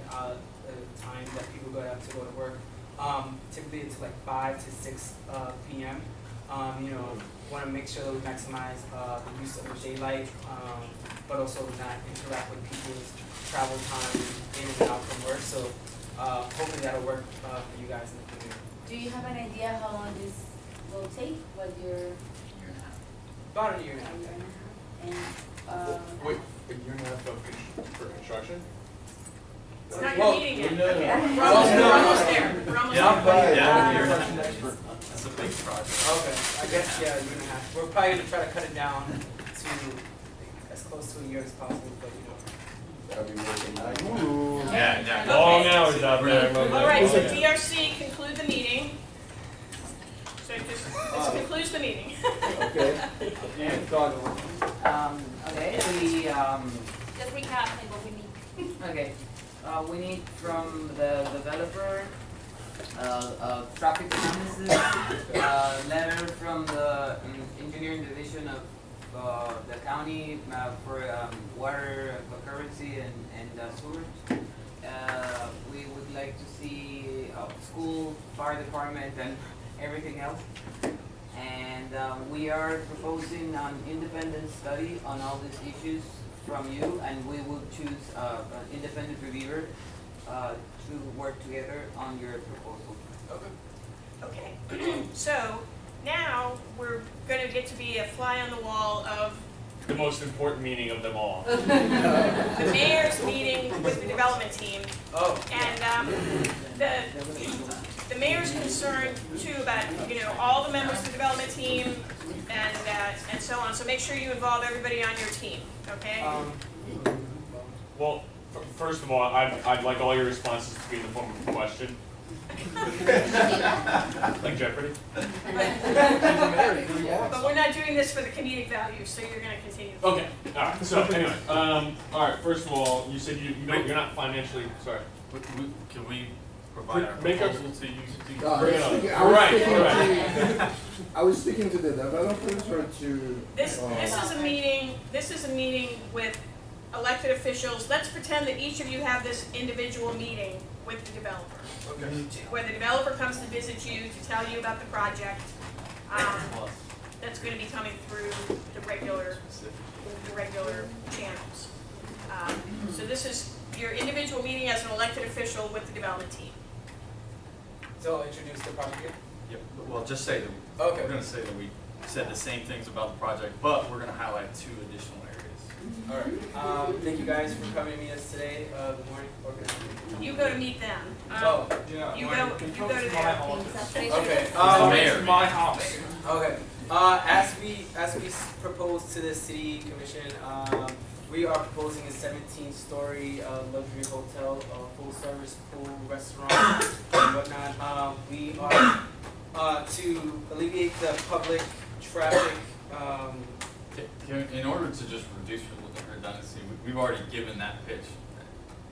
time that people go out to go to work. Typically it's like 5 to 6 p.m. Want to make sure that we maximize the use of the daylight, but also not interact with people's travel time in and out from work. So hopefully that'll work for you guys in the community. Do you have an idea how long this will take? What your about a year and a half. Wait, a year and a half for construction? It's not your meeting yet. No. We're almost there. We're almost there. Yeah. project. Okay, I guess, yeah, a year and a half. We're probably gonna try to cut it down to as close to a year as possible, but you know. I'll be working night. Yeah. Long hours out there. All right, so DRC, conclude the meeting. So this concludes the meeting. Okay. Okay, Just recap like what we need. okay, we need from the developer, traffic analysis, letter from the engineering division of the county for water concurrency and sewage. We would like to see school, fire department, and everything else. And we are proposing an independent study on all these issues from you, and we will choose an independent reviewer to work together on your proposal. Okay, so now we're gonna get to be a fly on the wall of The most important meeting of them all. the mayor's meeting with the development team. Oh. And the mayor's concerned too about, you know, all the members of the development team and so on. So make sure you involve everybody on your team, okay? Well, first of all, I'd like all your responses to be in the form of a question. Like Jeopardy? But we're not doing this for the comedic value, so you're gonna continue. Okay, alright, so anyway, alright, first of all, you said you're not financially, sorry. Can we provide our Make a- proposal to you? Bring it on. Right. Right. I was speaking to the developers or to? This is a meeting with elected officials. Let's pretend that each of you have this individual meeting with the developer. Okay. Where the developer comes to visit you to tell you about the project. That's going to be coming through the regular channels. So this is your individual meeting as an elected official with the development team. So I'll introduce the project here. Yep, well, just say that, Okay. we're gonna say that we said the same things about the project, but we're gonna highlight 2 additional areas. All right. Thank you guys for coming to meet us today. Good morning. You go to meet them. Oh, You go to their. okay. Mayor. My house. Okay. As we proposed to the city commission, we are proposing a 17-story luxury hotel, full service pool, restaurant, and whatnot. We are to alleviate the public traffic. In order to just reduce redundancy, we've already given that pitch.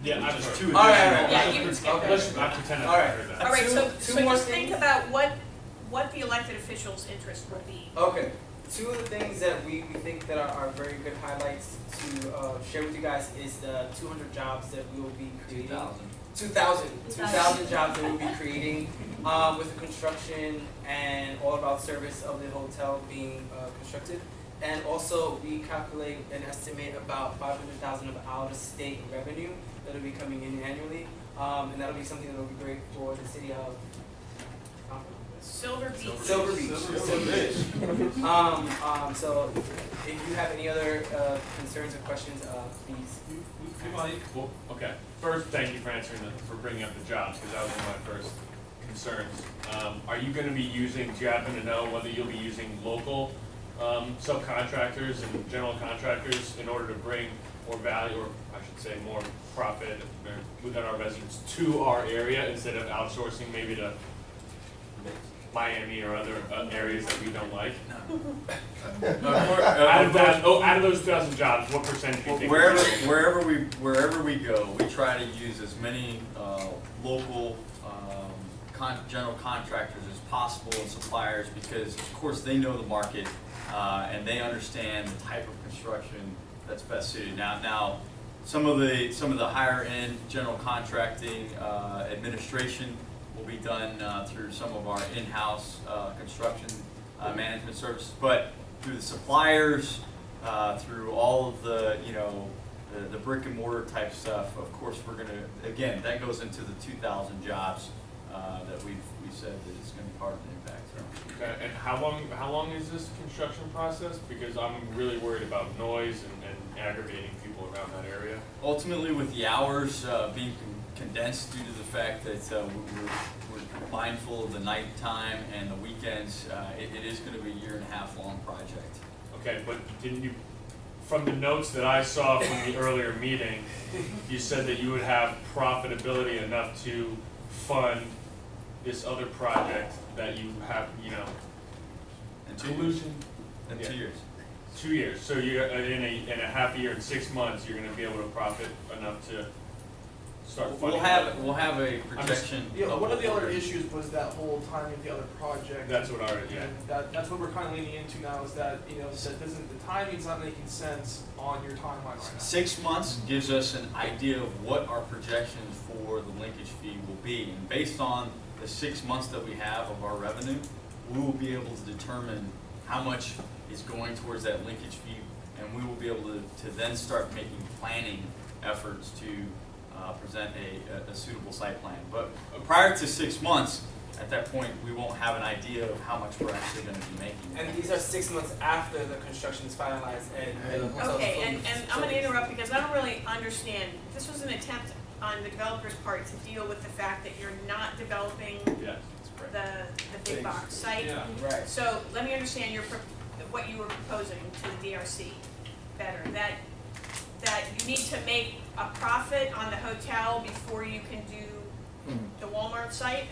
Yeah, Just I've 2 heard. All right, additional. Yeah, you can skip that. Let's not pretend All I've right. heard that. All right, so Two more just think things. about what the elected officials' interest will be. Okay. 2 of the things that we think that are very good highlights to share with you guys is the 200 jobs that we will be creating. 2,000 jobs that we'll be creating with the construction and all about service of the hotel being constructed. And also we calculate and estimate about 500,000 of out-of-state revenue that will be coming in annually. And that'll be something that will be great for the city of Silver Beach. Silver Beach. So if you have any other concerns or questions, please. Well, okay. First, thank you for for bringing up the jobs, because that was one of my first concerns. Are you going to be using, do you happen to know whether you'll be using local subcontractors and general contractors in order to bring more value, or I should say more profit within our residents to our area, instead of outsourcing maybe to Miami or other areas that we don't like? Out of those 2,000 jobs, what percentage do you think? Wherever we go, we try to use as many local general contractors as possible and suppliers, because of course they know the market and they understand the type of construction that's best suited. Now, some of the higher end general contracting administration will be done through some of our in-house construction management services, but through the suppliers, through all of the the brick and mortar type stuff. Of course, we're gonna, again, that goes into the 2,000 jobs that we've said that it's going to be part of the impact zone. Okay, and how long is this construction process? Because I'm really worried about noise and aggravating people around that area. Ultimately, with the hours being condensed due to the fact that we're mindful of the nighttime and the weekends, it is going to be a 1.5 year long project. Okay, but didn't you, from the notes that I saw from the earlier meeting, you said that you would have profitability enough to fund this other project that you have, you know, In collusion. 2 years. 2 years. So you're in a half year, in 6 months, you're going to be able to profit enough to start funding. We'll have a projection. Yeah, one of the other issues was that whole timing of the other project. That's what yeah. And that's what we're kind of leaning into now, is that, you know, that the timing's not making sense on your timeline right now. 6 months gives us an idea of what our projections for the linkage fee will be, and based on the 6 months that we have of our revenue, we will be able to determine how much is going towards that linkage fee, and we will be able to then start making planning efforts to present a suitable site plan. But prior to 6 months, at that point, we won't have an idea of how much we're actually going to be making. And these are 6 months after the construction is finalized and Okay, and I'm going to interrupt because I don't really understand. This was an attempt on the developer's part to deal with the fact that you're not developing the big box site. Yeah, right. So let me understand what you were proposing to the DRC better. That you need to make a profit on the hotel before you can do the Walmart site,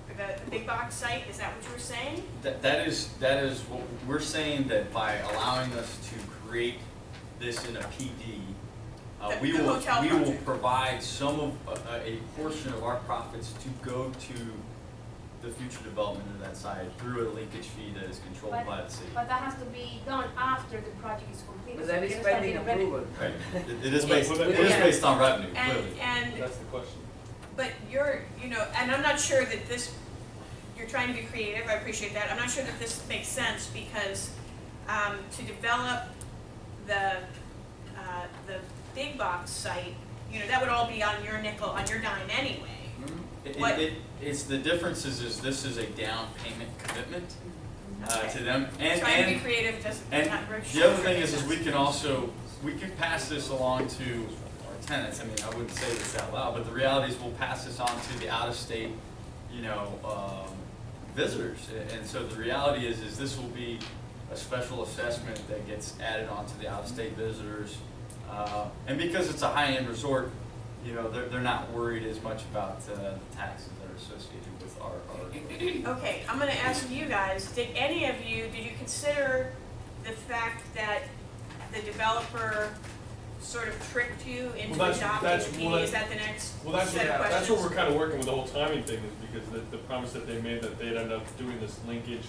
or the big box site. Is that what you were saying? That is what we're saying, that by allowing us to create this in a PD, we will provide some of a portion of our profits to go to the future development of that site through a linkage fee that is controlled by the city. But that has to be done after the project is completed. But that is pending approval. Right. It is based on revenue, clearly. And that's the question. But you know, and I'm not sure that you're trying to be creative, I appreciate that. I'm not sure that this makes sense because to develop the big box site, you know, that would all be on your nickel, on your dime anyway. It's the difference is this is a down payment commitment to them. Trying to be creative doesn't not very the other thing is we can pass this along to our tenants. I mean, I wouldn't say this out loud, but the reality is we'll pass this on to the out-of-state, you know, visitors. And so the reality is this will be a special assessment that gets added on to the out-of-state visitors. And because it's a high-end resort, you know, they're not worried as much about the taxes that are associated with our Okay, I'm going to ask you guys, did you consider the fact that the developer sort of tricked you into adopting the PD? Is that the next set of questions? That's what we're kind of working with the whole timing thing, is because the promise that they made that they'd end up doing this linkage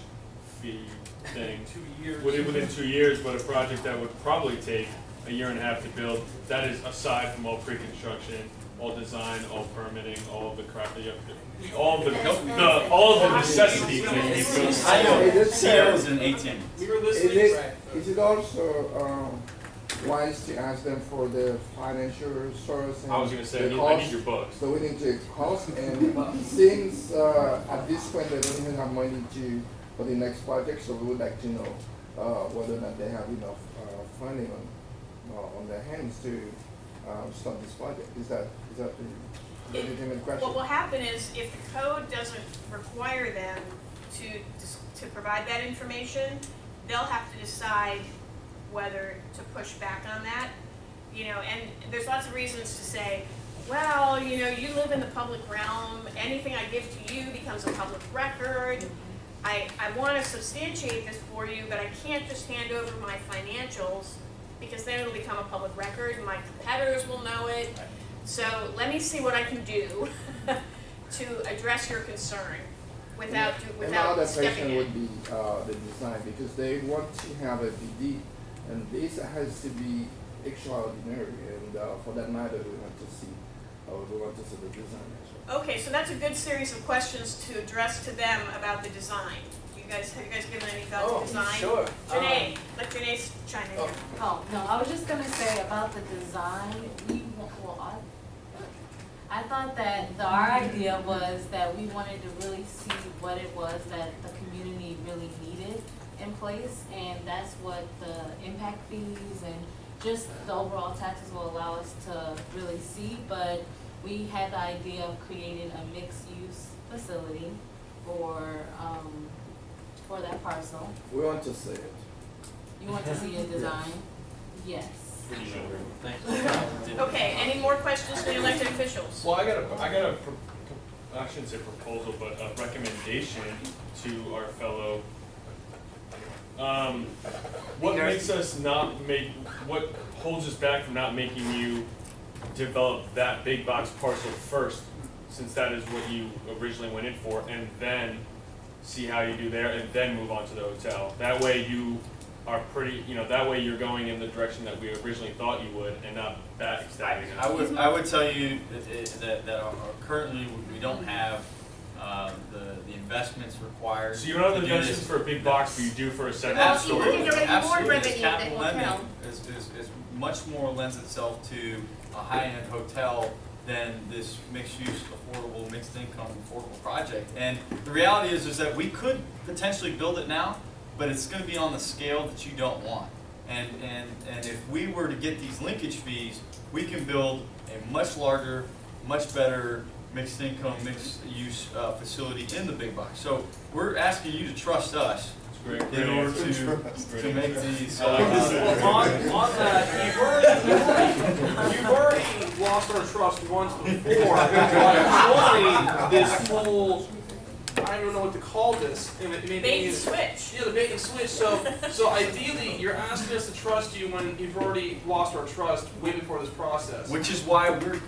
fee thing 2 years. within 2 years, but a project that would probably take a 1.5 years to build. That is aside from all pre-construction, all design, all permitting, all of the crap that you have to do, all of the necessities that you need to go through. CO is an ATM. Is it also wise to ask them for the financial source? I was going to say, I need your books. So we need to cost, and since at this point they don't even have money for the next project, so we would like to know whether or not they have enough funding on their hands to start this project. Is that the legitimate question? What will happen is if the code doesn't require them to provide that information, they'll have to decide whether to push back on that. You know, and there's lots of reasons to say, well, you know, you live in the public realm, anything I give to you becomes a public record. I want to substantiate this for you, but I can't just hand over my financials because then it'll become a public record. My competitors will know it. So let me see what I can do to address your concern without Another stepping question in. would be the design, because they want to have a PD, and this has to be extraordinary, and for that matter, we want to see the design as well. Okay, so that's a good series of questions to address to them about the design. Have you guys given any thought to design? Sure. Janae, let Janae chime in here. Oh, no, I was just gonna say about the design, I thought that our idea was that we wanted to really see what it was that the community really needed in place, and that's what the impact fees and just the overall taxes will allow us to really see. But we had the idea of creating a mixed-use facility for that parcel. We want to see it. You want to see a design? Yes. Okay, any more questions from the elected officials? Well, I got I shouldn't say proposal, but a recommendation to our fellow. What makes us not make, what holds us back from not making you develop that big box parcel first, since that is what you originally went in for, and then see how you do there, and then move on to the hotel. That way you are pretty, that way you're going in the direction that we originally thought you would, and not backstabbing us. I would tell you that currently we don't have the investments required. So you don't have the investments for a big box, but you do for a second Absolutely. story. Absolutely. This capital lending is much more lends itself to a high-end hotel than this mixed-use, affordable, mixed-income, affordable project. And the reality is that we could potentially build it now, but it's going to be on the scale that you don't want. And if we were to get these linkage fees, we can build a much larger, much better mixed-income, mixed-use facility in the big box. So we're asking you to trust us in order to make these. On that, you've already lost our trust once before by joining this whole, I don't know what to call this. Bait and switch. Yeah, the bait and switch. So ideally, you're asking us to trust you when you've already lost our trust way before this process. Which is why we're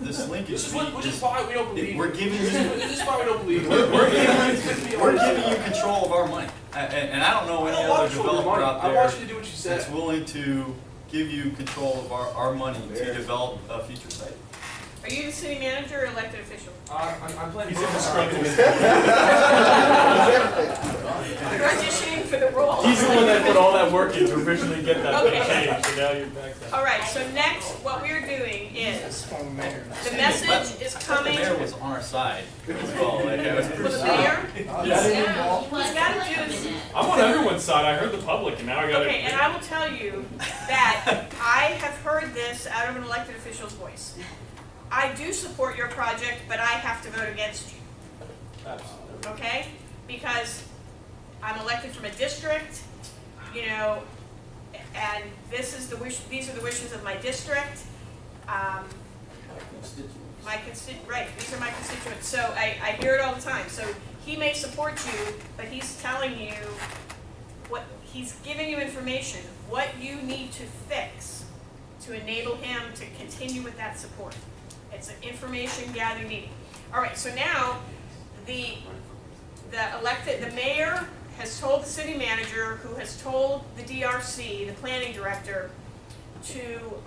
this linkage. Which is why we don't believe. We're giving you. This is why we don't believe. We're giving you control of our money, and I don't know any other developer out there I want you to do what you said. that's willing to give you control of our money to develop a future site. Are you the city manager or elected official? I'm planning. He's in the scrub. You're auditioning for the role. He's the one that put all that work in to originally get that Okay. changed, so now you're back down. All right, so next, what we're doing is, the message is coming. The mayor was on our side as well. Like, I was For pretty the mayor? Yeah. He's got to do. I'm on everyone's side. I heard the public, and now I got Okay, and I will tell you that I have heard this out of an elected official's voice. I do support your project, but I have to vote against you. Okay? Because I'm elected from a district, and this is these are the wishes of my district. Right, these are my constituents. So I hear it all the time. So he may support you, but he's telling you he's giving you information, what you need to fix to enable him to continue with that support. It's an information gathering meeting. All right, so now the mayor has told the city manager, who has told the DRC, the planning director, to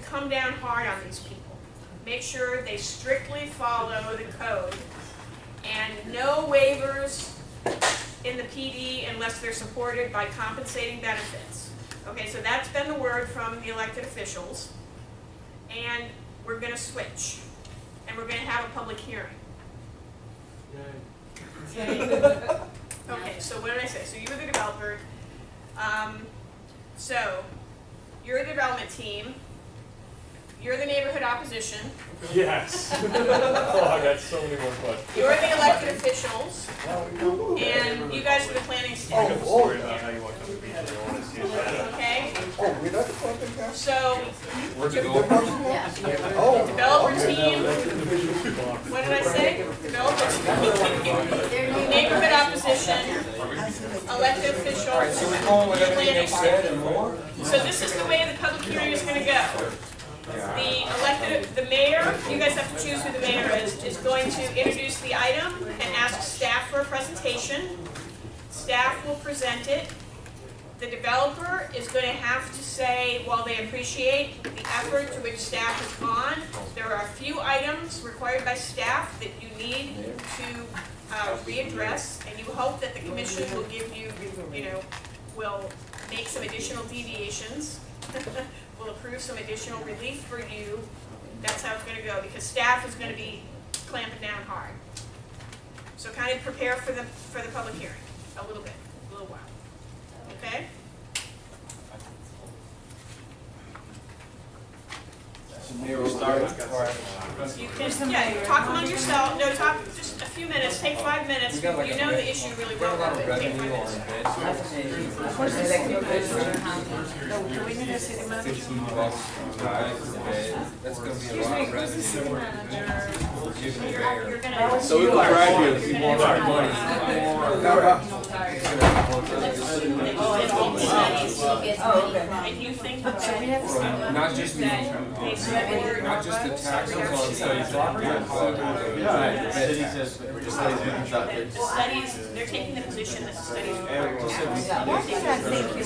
come down hard on these people. Make sure they strictly follow the code, and no waivers in the PD unless they're supported by compensating benefits. Okay, so that's been the word from the elected officials, and we're going to switch, and we're going to have a public hearing. Yay. Okay, so what did I say? So you were the developer. So you're the development team. You're the neighborhood opposition. Yes. Oh, I got so many more questions. You're the elected officials, and you guys are the planning staff. Story about how you walked on the beach. I want to see it. Okay? Oh, we're not talking about. So, Developer team, what did I say? Developer team, neighborhood opposition, elected officials, planning staff. So this is the way the public hearing is going to go. The mayor, you guys have to choose who the mayor is going to introduce the item and ask staff for a presentation. Staff will present it. The developer is going to have to say, while they appreciate the effort to which staff has gone, there are a few items required by staff that you need to readdress, and you hope that the commission will give you, will make some additional deviations, will approve some additional relief for you That's how it's gonna go, because staff is gonna be clamping down hard. So kind of prepare for the public hearing, a little bit, a little while, okay? You can, yeah, talk among yourself, no, talk just a few minutes, take 5 minutes, you know the issue really well, take 5 minutes. That's gonna be a lot of revenue. You're gonna. So we can drive you if you want our money. And you think that Not just the taxes on studies The city says the studies being conducted. the studies, they're taking the position that the studies require tax.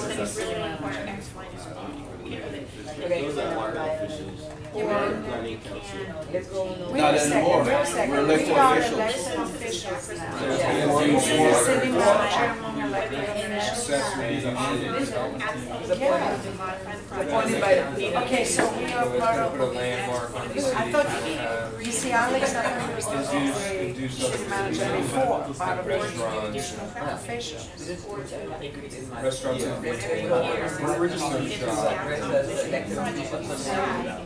Studies really don't require X, minus, you know, Those are elected officials. Planning council. Not anymore. We're elected officials. Okay, so we are part of. Put a landmark on the city. I thought, you see, Alex, I thought he was the city manager before, part of the additional officials. Restaurants. We're just gonna shop.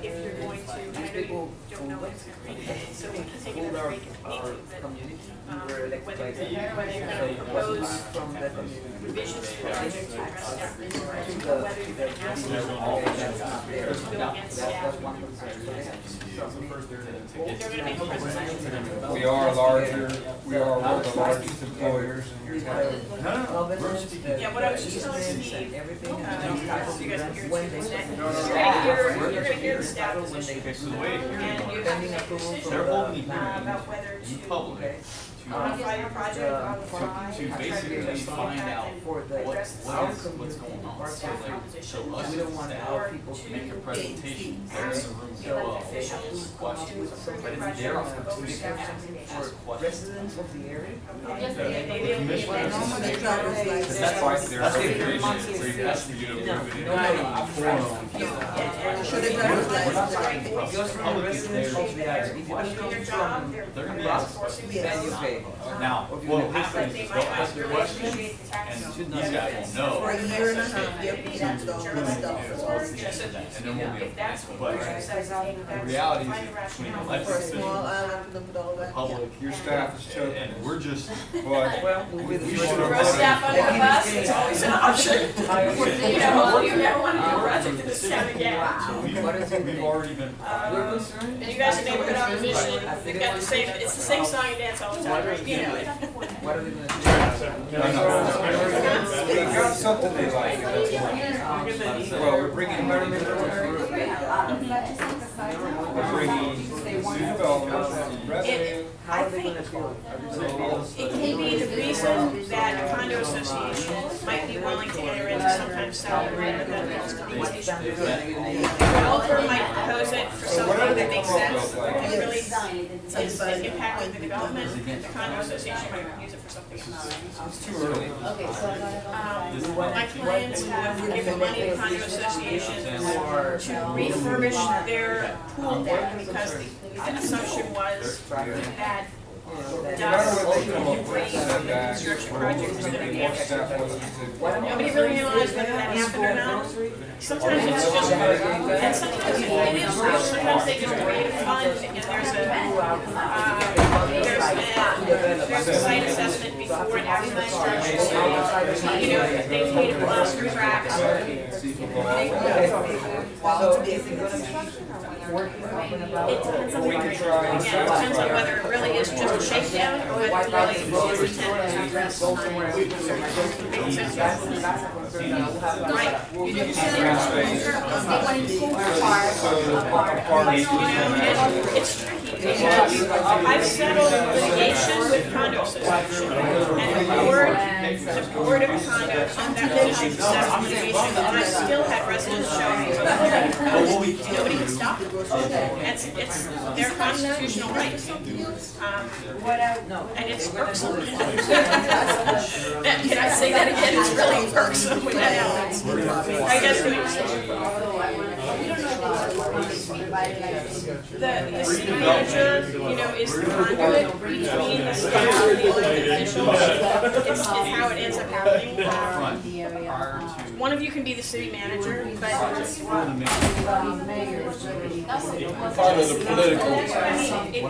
If you're going to, I know you don't know what it's going to be, so we can take it as a vacant meeting, but whether you're going to propose revisions to the project to address staff concerns, or whether you're going to ask them to go against staff. They're going to make a presentation. We are larger, we are one of the largest employers in your town. Yeah, what I was just telling Steve, you guys can hear it too, you're gonna hear the staff position, and you have to make a decision about whether to modify your project, to basically find out what's going on. So like, show us staff, make a presentation, they're in the room as well, ask questions, but it's their opportunity to ask questions. That's why there's a creation, where you ask you to move it in. They're gonna be asking questions. Now, what will happen is they'll ask your questions, and these guys will know. For a year and a half, yep, that's the only stuff. And then we'll be able to, but the reality is between elected For a small officials, island, to put all that. public, Your staff is choking. and we're just, But we should throw have. staff under the bus, it's always an option. You know, you never want to do a project in this town again. so we've already been. And you guys are neighborhood opposition, they've got the same, it's the same song and dance all the time, right? You know it. What are we gonna do? They got something they like. Well, we're bringing Merriman to the We're bringing new development, revenue. I think it can be the reason that condo associations might be willing to enter into some kind of settlement agreement that these issues. Developer might propose it for something that makes sense, that really is impacting the development, the condo association might use it for something else. It's too early. My clients have given money to condo associations to refurbish their pool deck because the assumption was that construction project was going to be nobody really realized whether that happened or not. Sometimes it's just, and sometimes it is real. Sometimes they just create a fund and there's a site assessment before an actual construction. You know, they paid a cost for tracks. It depends on the project. Again, it depends on whether it really is just a shakedown or whether it really is intended to address the right. You do it's tricky because I've settled litigation with condo associations, and the board of the condo took that position to settle litigation, and I still had residents show me nobody can stop it. It's their constitutional right. And it's irksome. Can I say that again? It's really irksome when that happens. I guess we. The city manager, you know, is the conduit between the staff and the elected officials. It's how it ends up happening. One of you can be the city manager, but Part of the political.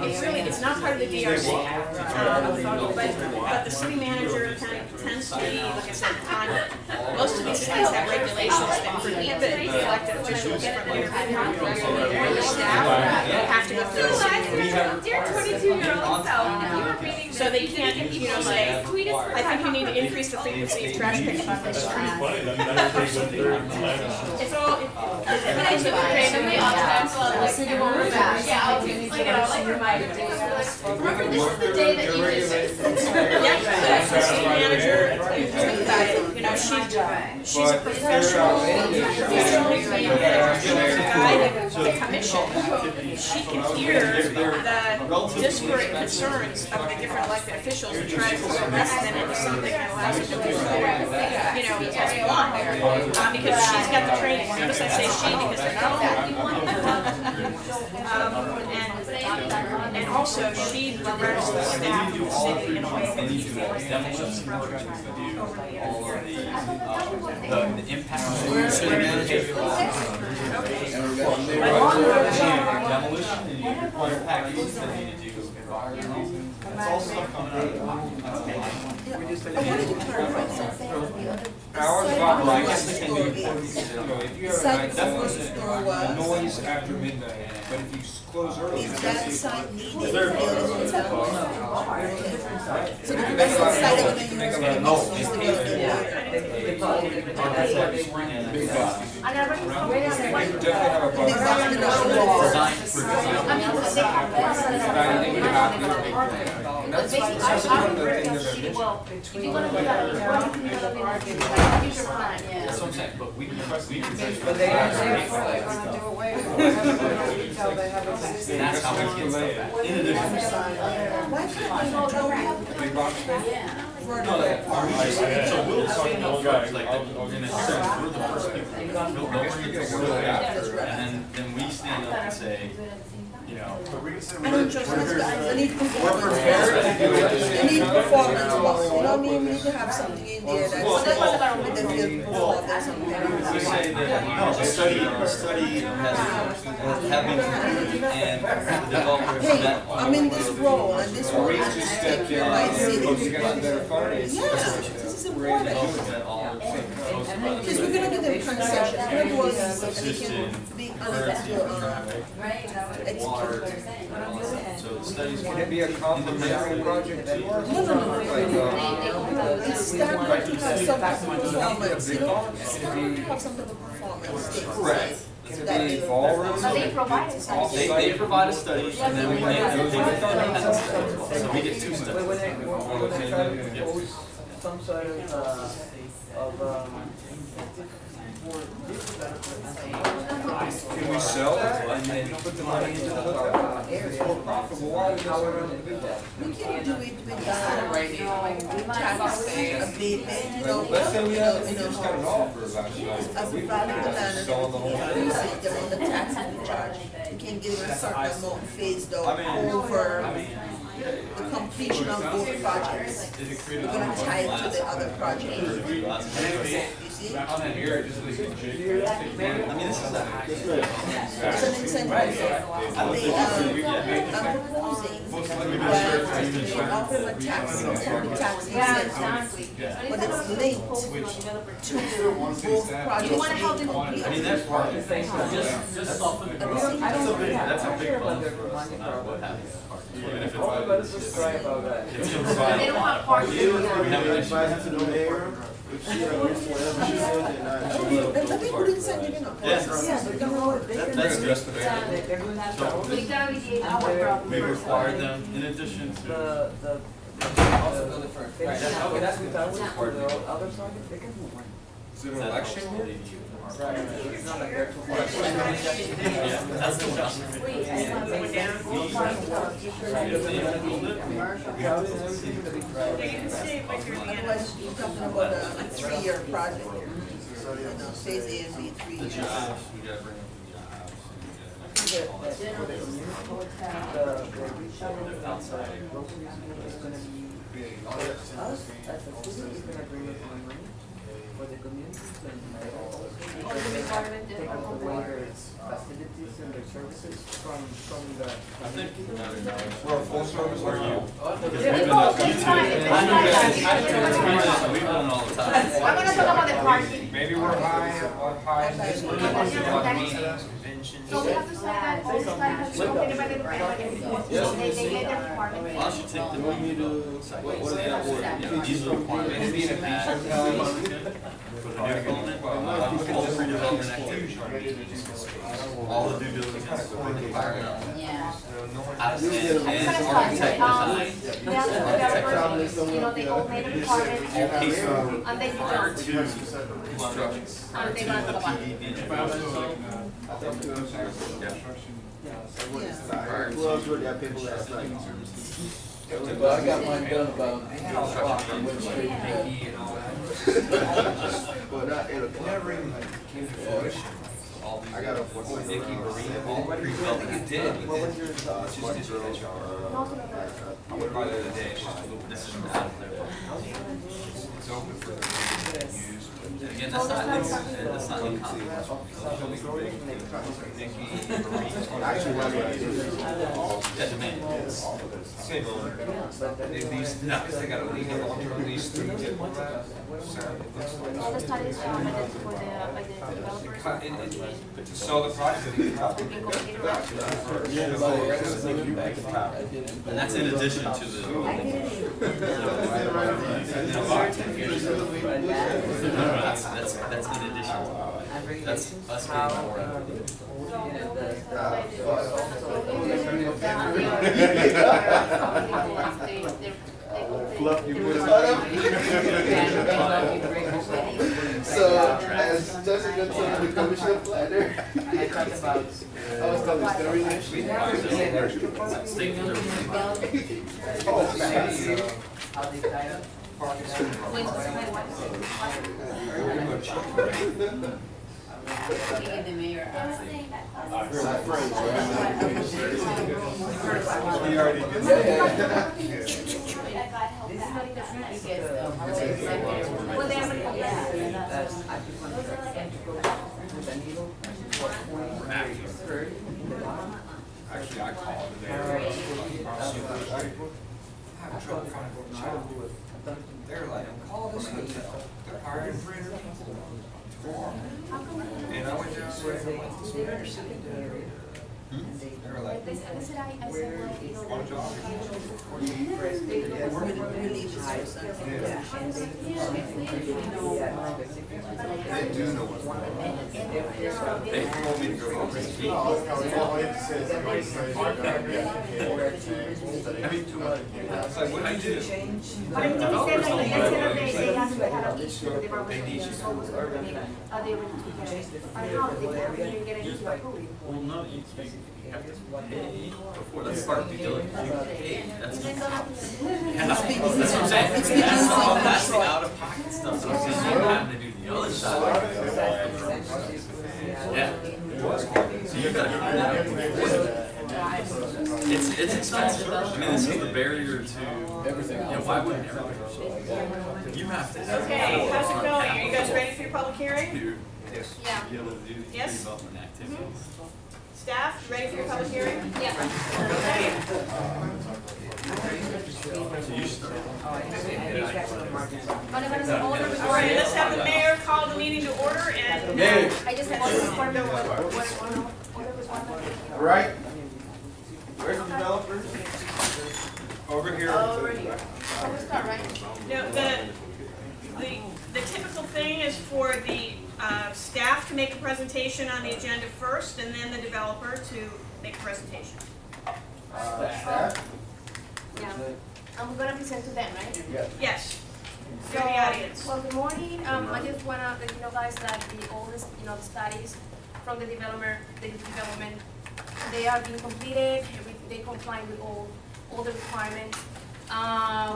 it's really, it's not part of the DRC. But the city manager tends to be, like I said, conduit. Most of these cities have regulations that prohibit the elected officials from interviewing their staff. Have to go through the city. Dear 22-year-old self, so they can't, you know, say, I think you need to increase the frequency of trash pickup on this street. It's all, it's remember, this is the day that you just. yeah, the city manager, you think about it, you know, she's a professional, guide the commission. She can hear the disparate concerns of the different elected officials and try to progress them into something that allows them to move forward, you know, as one. Because she's got the training. Notice I say she because they're not all. And also, she directs the staff of the city in a way that keeps the elected officials from over the impact. Demolition and you require packages that need to do environmental. That's all stuff coming out of if you have a noise after midnight, but if you close early, Is that site needed? That's what I'm saying, but we can say. But they are gonna do away with it until they have existing. That's how we get stuff back. In addition. Why can't we Big box thing? No, so we'll talk about guys, like, we're the first people. They'll bring it to work after, and then we stand up and say, you know. I don't trust these guys, I need performance. I need performance bonds, you know what I mean? We need to have something in there that's with the field performance and We say that, a study has been completed and the developers hey, met on. I'm in this role and this role has to take care of my city. Yeah, this is important. Because we're gonna give them concessions, we're gonna do all these things and they can be execute. So the studies. Can it be a complementary project too? It's start to have some performance, you know, start to have some type of performance things. Correct. Can it be ballroom? They provide a study. They provide a study and then we make independent studies. So we get two studies. When they try to propose some sort of Can we sell that and then put the money into the hookup? It's more profitable. Why would we do that? We can do it with tax abatement, you know. Let's say we just got an offer last night. As a private landlord, Sell the whole thing. they're on the tax we charge. You can give them a certain amount phased out over the completion of both projects. We're gonna tie it to the other project. You see? I mean, this is It's an incentive. I'm proposing that we offer them a tax incentive, but it's linked to both projects being complete. I mean, that's part of the thing, just soften the growth. That's a big bump for us, no matter what happens. Even if it's cry about that. It's gonna provide a lot of parking. We have an issue. to the mayor. If she whatever she said, and Let me put incentive in. Yes. We don't know what they can That's do. just the mayor. We require them in addition to. That's for the other side, they can move. Is it an election? Right, it's not like they're too far. Yeah, that's the adjustment. Otherwise, you're talking about a 3-year project here. You know, phase A and B, 3 years. The jobs, we gotta bring up the jobs. that for the community hotel, the retailer outside groceries is gonna be us as a city is gonna bring us more money for the community and Or the requirement take away their facilities and their services from the. I think we're a full service or you? We've done it all the time. I'm gonna talk about the parking. Maybe we're high in this conventions. So we have to say that all the time has to be completed by the department. So they get their requirement. Why don't you take the what is that word? These are the requirements. Maybe in a beach hotel. For the new development, all the redevelopment activities. All the due diligence, environmental. Yeah. And architect design. They have to developers, you know, they all made the requirements, All pieces and then you prior don't. to construction. Prior And to they the got the PD being But approved. Who else were there people last night? Well, I got mine done about 8 o'clock. I went straight to bed. Well, not 8 o'clock. Never even came to fruition. All these. I got a Nikki, Marie, all pre-built. I think it did. It did. It's just digital. I went by the other day. It's just a little. This is out of there. It's open for use. Again, that's not inconsequential. Nikki, Marie. Actually, Yeah, demand. Same owner. They leased. No, they got a lease, a long-term lease through Diplomat. So it looks like. All the studies are by the developers. To sell the project. And that's in addition to the. That's in addition. That's us getting more out of it. Fluff, you put it up. So, as Jessica told the commissioner planner, I was telling the story next week. The mayor. He already did that. Well, they haven't come back. Actually, I called today. Having trouble finding a job. They're like, call this hotel. They're hiring 300 people. And I went down there and went to some other city. They were like, where on a job. We're gonna release high something. They do know what's going on. They told me to go over and see. I mean, It's like, what do you do? But I think they said like at the end of the day, they have to have an issue, they were waiting, so was going to make, they were to get it. But how, they have to get it approved. Well, no, you have to pay before, that's part of due diligence, you pay, that's. Yeah, that's what I'm saying, that's the out of pocket stuff, so I'm saying you have to do the other side. Yeah. So you gotta figure that out before. It's expensive, I mean, this is the barrier to everything, you know, why wouldn't everybody? You have to. Okay, how's it going? Are you guys ready for your public hearing? Yes. Yeah. Be able to do Yes. development activities. Staff, ready for your public hearing? Yeah. Okay. So you start. All right, let's have the mayor call the meeting to order and. Mayor. I just had to inform them what was All right. Where's the developer? Over here. Over here. So we start, right? No, the typical thing is for the staff to make a presentation on the agenda first, and then the developer to make a presentation. Staff? Yeah. I'm gonna present to them, right? Yes. So, You're the audience. well, good morning. I just wanna let you know, guys, that all this, the studies from the development, they are being completed. They comply with all the requirements,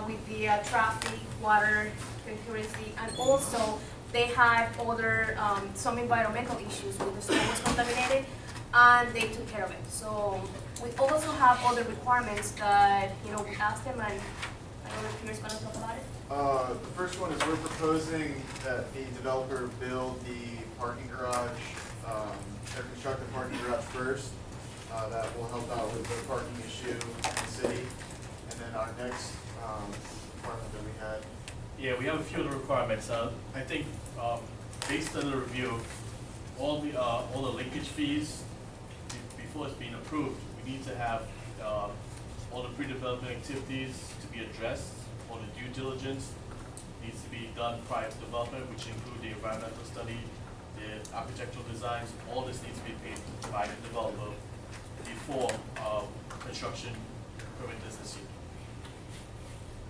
with the traffic, water, concurrency, and also they had other, some environmental issues with the soil was contaminated. and they took care of it. So we also have other requirements that, we asked them, and I don't know if Peter's gonna talk about it. The first one is we're proposing that the developer build the parking garage, or construct the parking garage first. That will help out with the parking issue in the city. And then our next requirement that we had. Yeah, we have a few of the requirements. I think based on the review, all the linkage fees before it's being approved, we need to have all the pre-development activities to be addressed. All the due diligence needs to be done prior to development, which include the environmental study, the architectural designs. All this needs to be paid by the developer before construction permit is issued.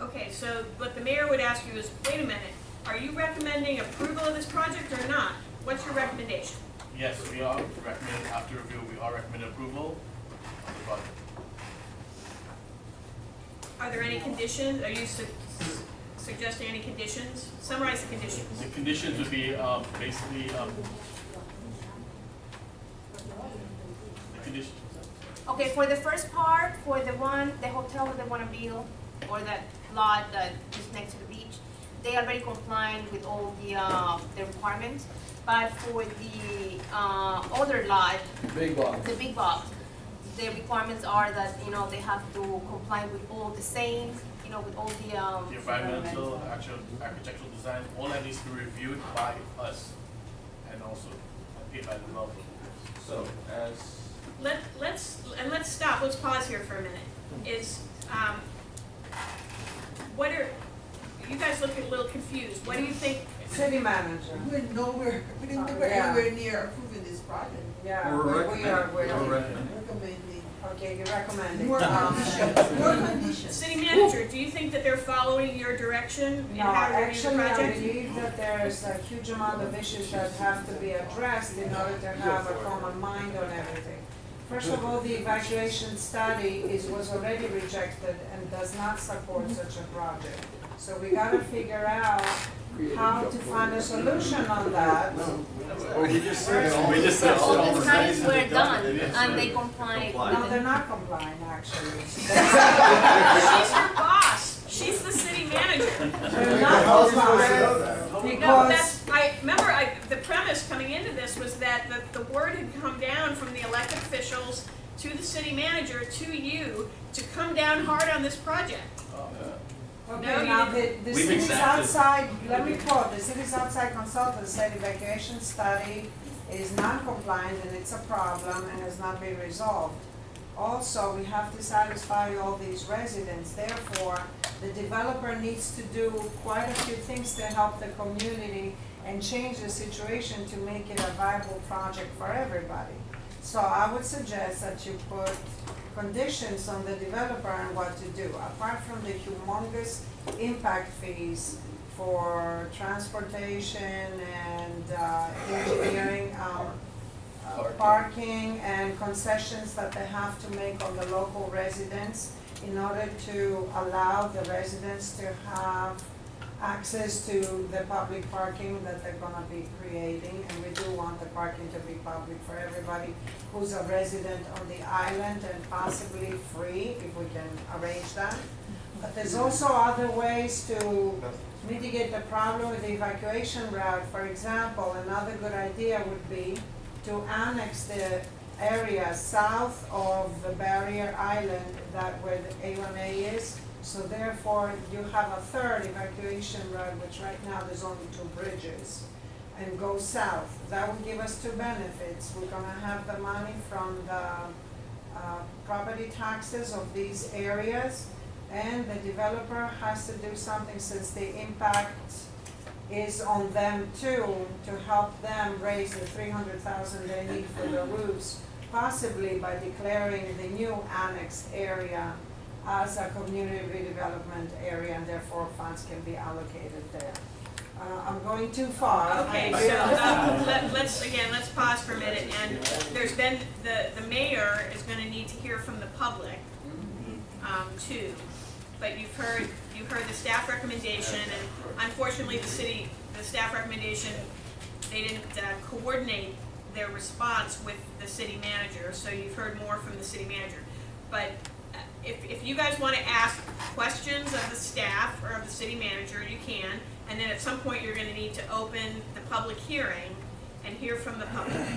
Okay, so what the mayor would ask you is, wait a minute, are you recommending approval of this project or not? What's your recommendation? Yes, we are recommending, after review, we are recommending approval of the project. Are there any conditions? Are you suggesting any conditions? Summarize the conditions. The conditions would be basically the conditions. Okay, for the first part, for the hotel that they want to build, or that lot that is next to the beach, they already compliant with all the requirements. But for the other lot, the big box, the requirements are that they have to comply with all the same, with all the environmental, architectural design, all that needs to be reviewed by us, and also paid by the developer. So Let's stop. Let's pause here for a minute. What are you guys look a little confused? What do you think? City manager. We didn't know we're anywhere near approving this project. Yeah, we're recommending. Okay, you're recommending. More conditions. City manager, do you think that they're following your direction in how to review the project? I believe that there's a huge amount of issues that have to be addressed in order to have a common mind on everything. First of all, the evacuation study was already rejected and does not support such a project. So we gotta figure out how to find a solution on that. We just said all the studies were done and they complied. No, they're not complying actually. She's your boss. She's the city manager. They're not complying. The premise coming into this was that the word had come down from the elected officials to the city manager to you to come down hard on this project. Okay, no, now the city's outside, let me quote, the city's outside consultant said evacuation study is non-compliant and it's a problem and has not been resolved. Also, we have to satisfy all these residents. Therefore, the developer needs to do quite a few things to help the community and change the situation to make it a viable project for everybody. So I would suggest that you put conditions on the developer and what to do. Apart from the humongous impact fees for transportation and engineering, parking and concessions that they have to make on the local residents in order to allow the residents to have access to the public parking that they're gonna be creating, and we do want the parking to be public for everybody who's a resident on the island and possibly free if we can arrange that. But there's also other ways to mitigate the problem with the evacuation route. For example, another good idea would be to annex the area south of the barrier island where the A1A is. So therefore, you have a third evacuation route, which right now there's only 2 bridges, and go south. That would give us 2 benefits. We're gonna have the money from the property taxes of these areas, and the developer has to do something since the impact is on them too, to help them raise the $300,000 they need for the roofs, possibly by declaring the new annexed area as a community redevelopment area, and therefore funds can be allocated there. I'm going too far. Okay, so let's pause for a minute. And there's been the mayor is going to need to hear from the public too. But you've heard the staff recommendation, and unfortunately the staff recommendation, they didn't coordinate their response with the city manager, so you've heard more from the city manager. But if you guys want to ask questions of the staff or of the city manager, you can, and then at some point you're going to need to open the public hearing and hear from the public.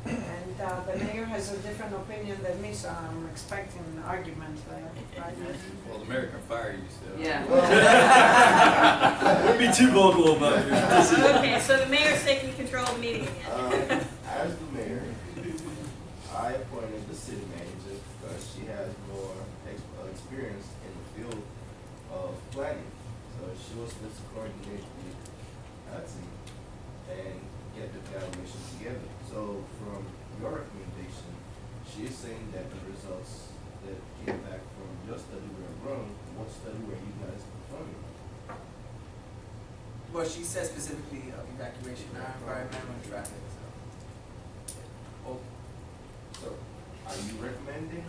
And the mayor has a different opinion than me, so I'm expecting an argument there, right? Well, the mayor can fire you, so. Yeah. Don't be too vocal about it. Okay, so the mayor's taking control of the meeting again. As the mayor, I appointed the city manager because she has more experience in the field of planning. So she was supposed to coordinate the team and get the evaluation together. So from your recommendation, she is saying that the results that came back from your study were wrong. What study were you guys performing? Well, she said specifically of evacuation, not environmental and traffic, so. Oh, so are you recommending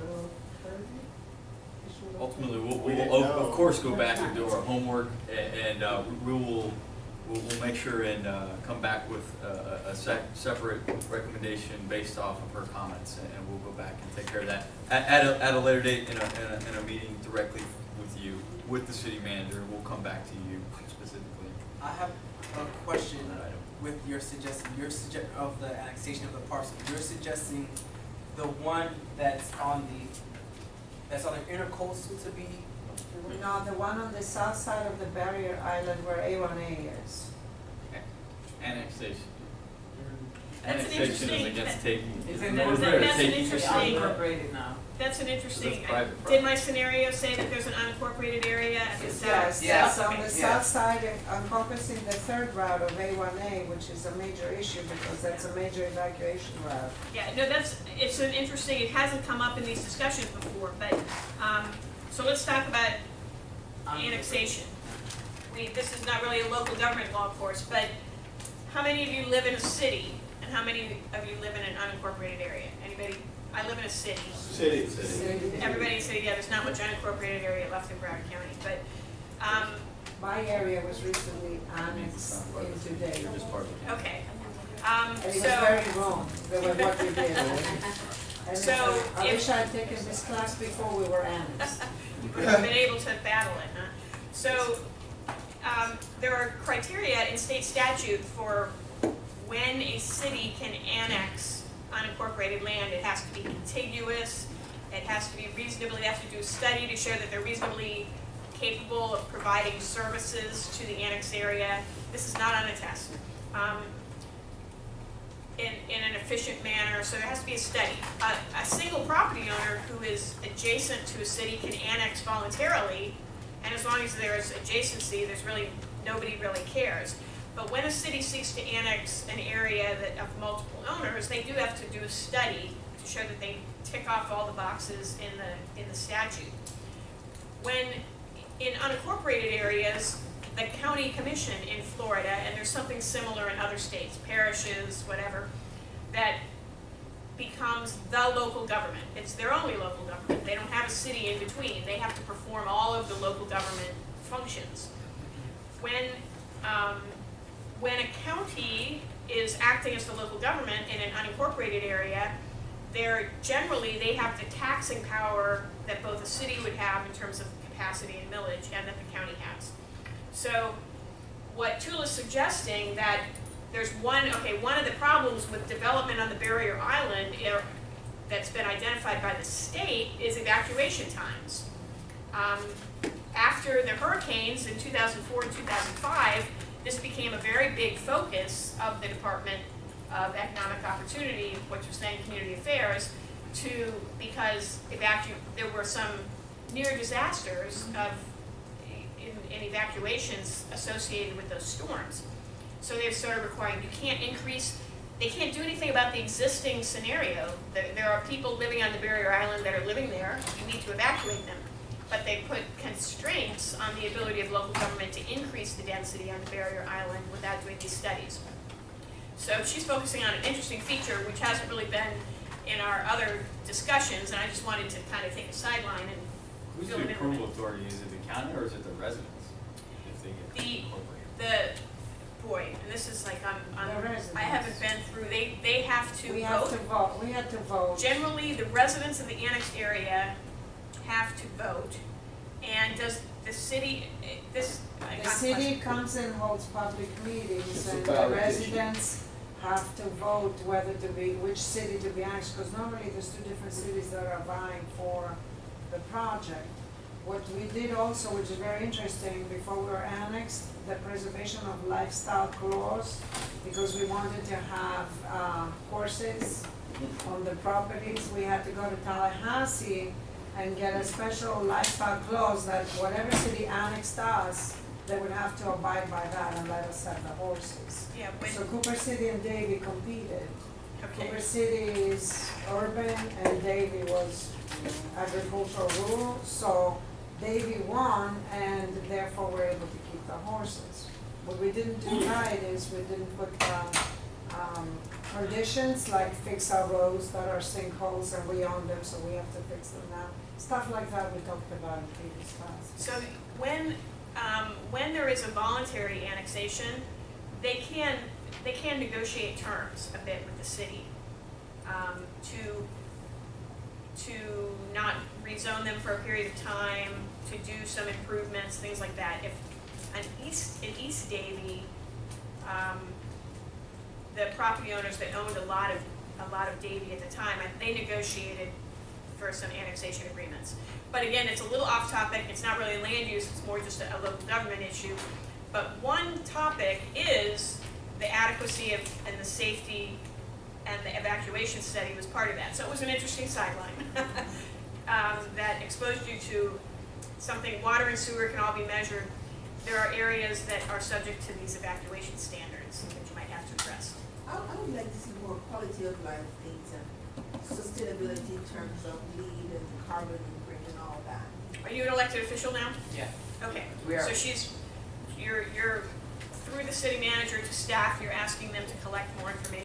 Ultimately, we'll of course go back and do our homework, and we'll make sure and come back with a separate recommendation based off of her comments, and we'll go back and take care of that at a later date in a meeting directly with you, with the city manager. We'll come back to you specifically. I have a question with your suggestion, of the annexation of the parcel. You're suggesting the one that's on the intercoastal to be? No, the one on the south side of the barrier island where A1A is. Annexation. That's an Annexation interesting. is against taking. It's That's an interesting. Incorporated now. That's an interesting. That's private Did my scenario say that there's an unincorporated area at the south? Yes, on Okay. the south side, encompassing the third route of A1A, which is a major issue because that's a major evacuation route. Yeah, no, it's an interesting, it hasn't come up in these discussions before, but, so let's talk about annexation. This is not really a local government law course, but how many of you live in a city, and how many of you live in an unincorporated area? Anybody? I live in a city. City. Everybody say, yeah, there's not much unincorporated area left in Broward County, but, My area was recently annexed into Dade. okay. And it was So, very wrong, what we did. And So, I if- wish I had taken this class before we were annexed. you would have been able to battle it, huh? So, there are criteria in state statute for when a city can annex unincorporated land. It has to be contiguous, it has to be reasonably, they have to do a study to show that they're reasonably capable of providing services to the annexed area. This is not on a test. In an efficient manner, so there has to be a study. A single property owner who is adjacent to a city can annex voluntarily, and as long as there is adjacency, nobody really cares. But when a city seeks to annex an area of multiple owners, they do have to do a study to show that they tick off all the boxes in the statute. When in unincorporated areas, the county commission in Florida, and there's something similar in other states, parishes, whatever, that becomes the local government. It's their only local government. They don't have a city in between. They have to perform all of the local government functions. When a county is acting as the local government in an unincorporated area, they have the taxing power that both a city would have in terms of capacity and millage, and that the county has. So what Tula's suggesting that there's one of the problems with development on the barrier island that's been identified by the state is evacuation times. After the hurricanes in 2004 and 2005, this became a very big focus of the Department of Economic Opportunity, what you're saying, Community Affairs, because there were some near disasters in evacuations associated with those storms. So they've started requiring, they can't do anything about the existing scenario. There are people living on the barrier island that are living there, you need to evacuate them. But they put constraints on the ability of local government to increase the density on the barrier island without doing these studies. So she's focusing on an interesting feature which hasn't really been in our other discussions, and I just wanted to kind of take a sideline and Who's fill the it in. approval authority? Is it the county or is it the residents? If they get incorporated? The boy, and this is like, The residents. I haven't been through, they have to We have to vote. vote, we had to vote. Generally, the residents of the annexed area have to vote, and does the city, this, I The got a city question. comes and holds public meetings, It's a and the ballot issue. residents have to vote whether to be, which city to be annexed, because normally there's two different cities that are vying for the project. What we did also, which is very interesting, before we were annexed, the preservation of lifestyle clause, because we wanted to have horses on the properties, we had to go to Tallahassee and get a special lifestyle clause that whatever city annexed us, they would have to abide by that and let us have the horses. Yeah, when, So Cooper City and Davie competed. okay, Cooper City is urban and Davie was agricultural rural, so Davie won and therefore we're able to keep the horses. What we didn't do right is we didn't put conditions like fix our roads that are sinkholes and we own them, so we have to fix them now. Stuff like that we talked about in previous classes. so when there is a voluntary annexation, they can negotiate terms a bit with the city, to not rezone them for a period of time, to do some improvements, things like that. If in East Davie, the property owners that owned a lot of Davie at the time, they negotiated for some annexation agreements. But again, it's a little off topic, it's not really land use, it's more just a local government issue. But one topic is the adequacy of, and the safety and the evacuation study was part of that. So it was an interesting sideline that exposed you to something. Water and sewer can all be measured. There are areas that are subject to these evacuation standards that you might have to address. I would like to see more quality of life things and sustainability in terms of lead and carbon footprint and all that. Are you an elected official now? Yeah. Okay. We are. So you're through the city manager to staff, you're asking them to collect more information